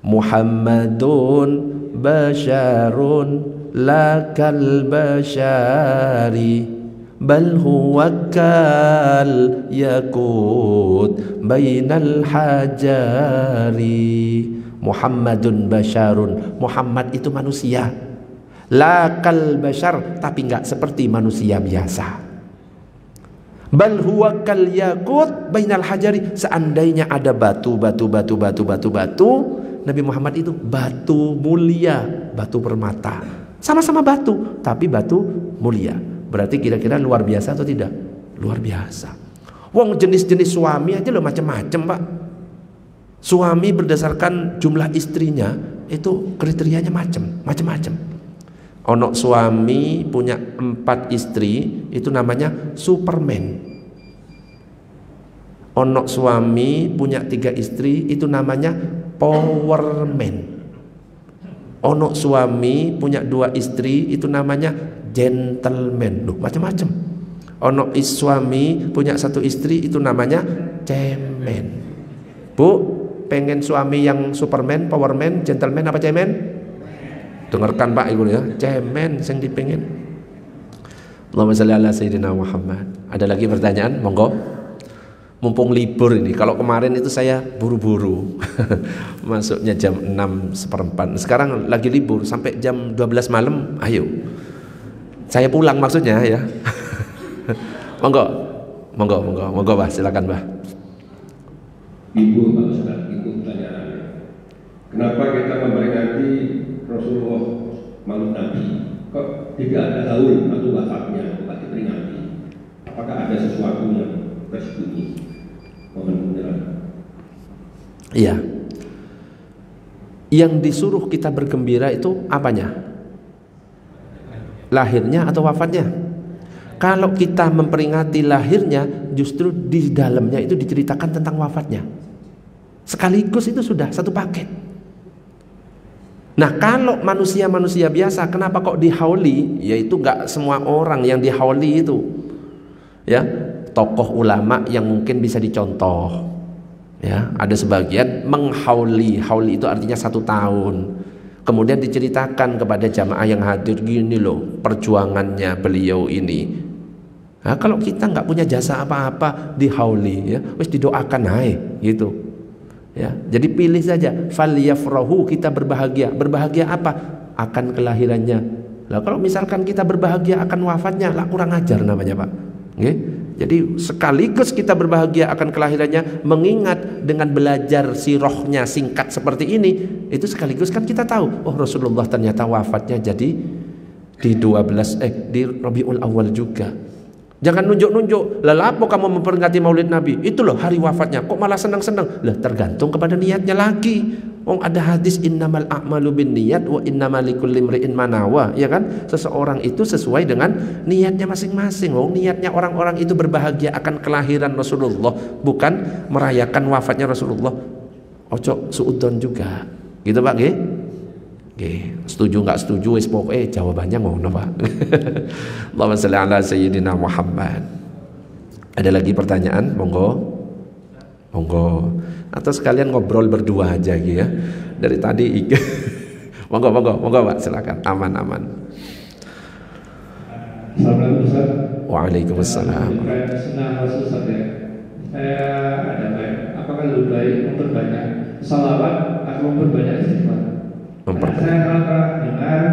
Muhammadun basyarun lakal basyari bal huwa kal yakut bainal hajari. Muhammadun basyarun, Muhammad itu manusia, lakal basyar, tapi enggak seperti manusia biasa. Bal huwa kal yakut bainal hajari, seandainya ada batu, Nabi Muhammad itu batu mulia, batu permata. Sama-sama batu, tapi batu mulia. Berarti kira-kira luar biasa atau tidak? Luar biasa. Wong jenis-jenis suami aja loh macam-macam, Pak. Suami berdasarkan jumlah istrinya itu kriterianya macam-macam. Onok suami punya 4 istri itu namanya Superman. Onok suami punya 3 istri itu namanya Powerman. Onok suami punya 2 istri itu namanya Gentleman. Loh, macam-macam. Onok suami punya 1 istri itu namanya Cemen. Bu, pengen suami yang Superman, Powerman, Gentleman apa Cemen? Dengarkan Pak Ibu ya, cemen sing dipengin. Allahumma shalli ala sayyidina Muhammad. Ada lagi pertanyaan? Monggo. Mumpung libur ini. Kalau kemarin itu saya buru-buru. Masuknya jam 6:15. Sekarang lagi libur sampai jam 12 malam. Ayo. Saya pulang maksudnya ya. Monggo Bah, silakan Bah. Ibu Pak Ustaz, itu pertanyaannya. Kenapa kita memperingati Rasulullah Maulid Nabi kok tidak ada haul atau wafatnya Pak diperingati? Apakah ada sesuatu yang tersembunyi? Mohon penjelasan. Iya. Yang disuruh kita bergembira itu apanya? Lahirnya atau wafatnya? Kalau kita memperingati lahirnya, justru di dalamnya itu diceritakan tentang wafatnya. Sekaligus itu sudah satu paket. Nah, kalau manusia-manusia biasa, kenapa kok dihauli? Yaitu nggak semua orang yang dihauli itu, ya, tokoh ulama yang mungkin bisa dicontoh. Ya, ada sebagian menghauli, hauli itu artinya 1 tahun. Kemudian diceritakan kepada jamaah yang hadir, gini loh perjuangannya beliau ini. Nah, kalau kita nggak punya jasa apa-apa dihauli, ya, wis didoakan hai, gitu. Ya, jadi pilih saja. Falyafrahu, kita berbahagia. Berbahagia apa? Akan kelahirannya. Lah kalau misalkan kita berbahagia akan wafatnya, lah kurang ajar namanya, Pak. Oke? Jadi sekaligus kita berbahagia akan kelahirannya, mengingat dengan belajar sirahnya singkat seperti ini, itu sekaligus kan kita tahu, oh Rasulullah ternyata wafatnya jadi di di Rabiul Awal juga. Jangan nunjuk-nunjuk, lah apa kamu memperingati Maulid Nabi? Itu loh hari wafatnya, kok malah senang-senang? Lah tergantung kepada niatnya lagi. Ada hadis innamal a'malu binniyat wa innamal likulli imri'in ma nawa, ya kan? Seseorang itu sesuai dengan niatnya masing-masing. Niatnya orang-orang itu berbahagia akan kelahiran Rasulullah, bukan merayakan wafatnya Rasulullah. Ojo suudon juga. Gitu Pak, nggih? Setuju nggak setuju wis pokoke jawabannya ngono Pak. Allahumma shalli ala sayyidina Muhammad. Ada lagi pertanyaan? Monggo. Atau sekalian ngobrol berdua aja gitu ya. Dari tadi monggo Pak, silakan. Aman. Assalamualaikum Ustaz. Waalaikumsalam. Senang Ustaz ya. Saya ada baik. Apakah lebih baik memperbanyak salawat atau memperbanyak istighfar? Saya pernah dengar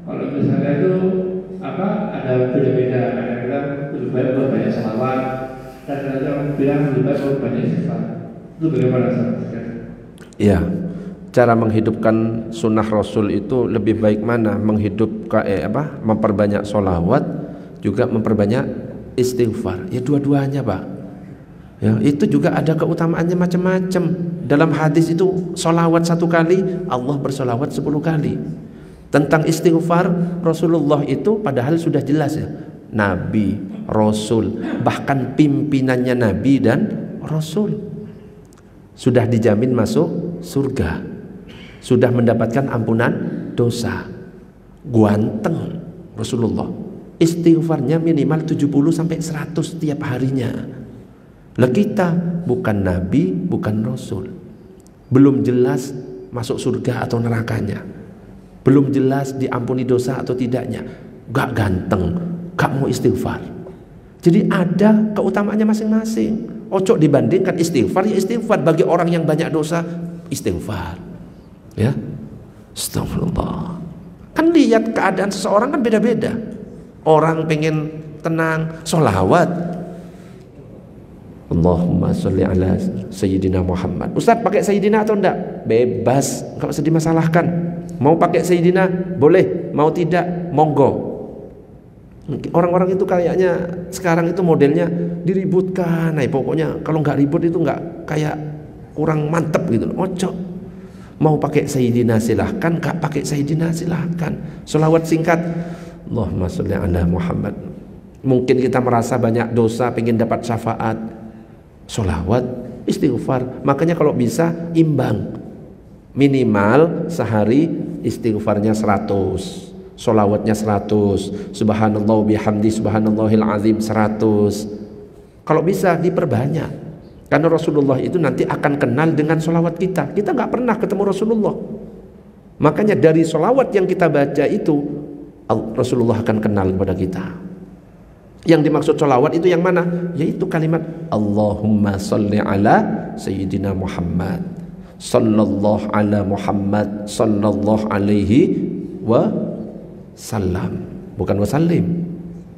kalau misalnya itu ada beda-beda. Ada yang bilang lebih baik berbanyak salawat, dan ada yang bilang lebih baik berbanyak istighfar. Itu bagaimana Ustaz? Ya, cara menghidupkan sunnah Rasul itu lebih baik mana? Menghidupkan memperbanyak sholawat, juga memperbanyak istighfar. Ya dua-duanya Pak. Ya, itu juga ada keutamaannya macam-macam. Dalam hadis itu sholawat 1 kali, Allah bersolawat 10 kali. Tentang istighfar, Rasulullah itu padahal sudah jelas ya, Nabi, Rasul, bahkan pimpinannya Nabi dan Rasul sudah dijamin masuk surga, sudah mendapatkan ampunan dosa. Guanteng Rasulullah, istighfarnya minimal 70 sampai 100 tiap harinya. Lah kita bukan Nabi, bukan Rasul, belum jelas masuk surga atau nerakanya, belum jelas diampuni dosa atau tidaknya, gak ganteng, gak mau istighfar. Jadi ada keutamaannya masing-masing. Ojo dibandingkan istighfar, ya istighfar bagi orang yang banyak dosa, istighfar. Ya, astagfirullah. Kan lihat keadaan seseorang kan beda-beda. Orang pengen tenang, sholawat, Allahumma sholli ala Sayyidina Muhammad. Ustaz pakai Sayyidina atau enggak? Bebas, enggak usah dimasalahkan. Mau pakai Sayyidina boleh, mau tidak monggo. Orang-orang itu kayaknya sekarang itu modelnya diributkan. Nah, pokoknya kalau nggak ribut itu nggak, kayak kurang mantep gitu. Ojo. Mau pakai Sayyidina silahkan, nggak pakai Sayyidina silahkan. Sholawat singkat, Allahumma sholli ala Muhammad. Mungkin kita merasa banyak dosa, pengen dapat syafaat, sholawat, istighfar. Makanya kalau bisa imbang, minimal sehari istighfarnya 100, sholawatnya 100, subhanallah bihamdi subhanallahil azim 100. Kalau bisa diperbanyak, karena Rasulullah itu nanti akan kenal dengan sholawat kita. Kita nggak pernah ketemu Rasulullah, makanya dari sholawat yang kita baca itu Rasulullah akan kenal kepada kita. Yang dimaksud sholawat itu yang mana? Yaitu kalimat Allahumma sholli ala Sayyidina Muhammad, sallallahu ala Muhammad, sallallahu alaihi wa salam, bukan wasallim.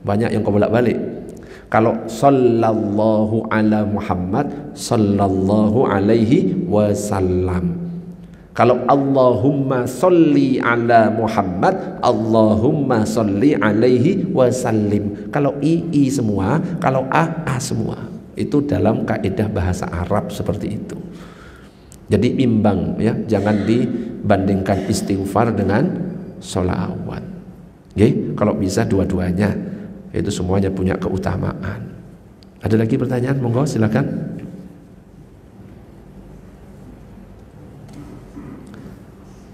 Banyak yang kau bolak-balik. Kalau sallallahu ala Muhammad, sallallahu alaihi wasallam. Kalau Allahumma sholli ala Muhammad, Allahumma sholli alaihi wasallim. Kalau i semua, kalau a semua. Itu dalam kaidah bahasa Arab seperti itu. Jadi imbang ya, jangan dibandingkan istighfar dengan sholawat. Oke, kalau bisa dua-duanya, itu semuanya punya keutamaan. Ada lagi pertanyaan? Monggo silakan.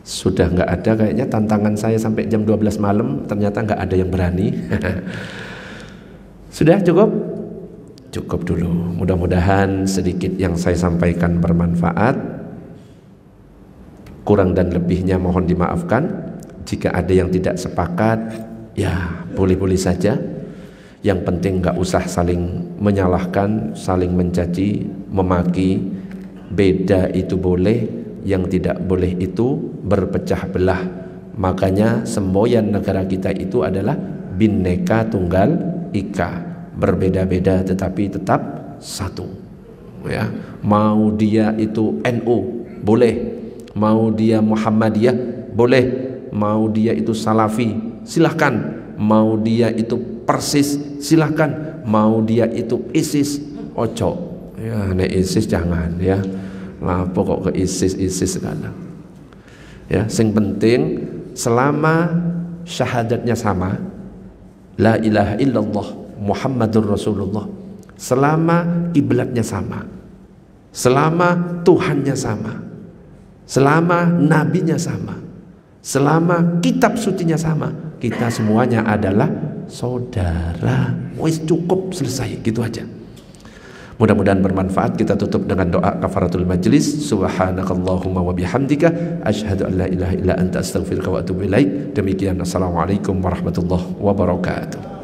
Sudah nggak ada kayaknya. Tantangan saya sampai jam 12 malam, ternyata nggak ada yang berani. Sudah cukup? Cukup dulu. Mudah-mudahan sedikit yang saya sampaikan bermanfaat. Kurang dan lebihnya mohon dimaafkan. Jika ada yang tidak sepakat, ya boleh-boleh saja. Yang penting nggak usah saling menyalahkan, saling mencaci, memaki. Beda itu boleh, yang tidak boleh itu berpecah belah. Makanya semboyan negara kita itu adalah Bhinneka Tunggal Ika, berbeda-beda tetapi tetap satu. Ya, mau dia itu NU boleh, mau dia Muhammadiyah boleh, mau dia itu Salafi silahkan, mau dia itu Persis silahkan, mau dia itu ISIS ojo. Ya, nek ISIS jangan ya. Lah pokok ke ISIS segala. Ya, sing penting selama syahadatnya sama, la ilaha illallah Muhammadur Rasulullah, selama kiblatnya sama, selama Tuhannya sama, selama nabinya sama, selama kitab sucinya sama, kita semuanya adalah saudara. Wis cukup, selesai gitu aja. Mudah-mudahan bermanfaat. Kita tutup dengan doa kafaratul majlis. Subhanakallahumma wa bihamdika asyhadu an la ilaha illa anta astaghfiruka wa atubu ilaik. Demikian, assalamualaikum warahmatullahi wabarakatuh.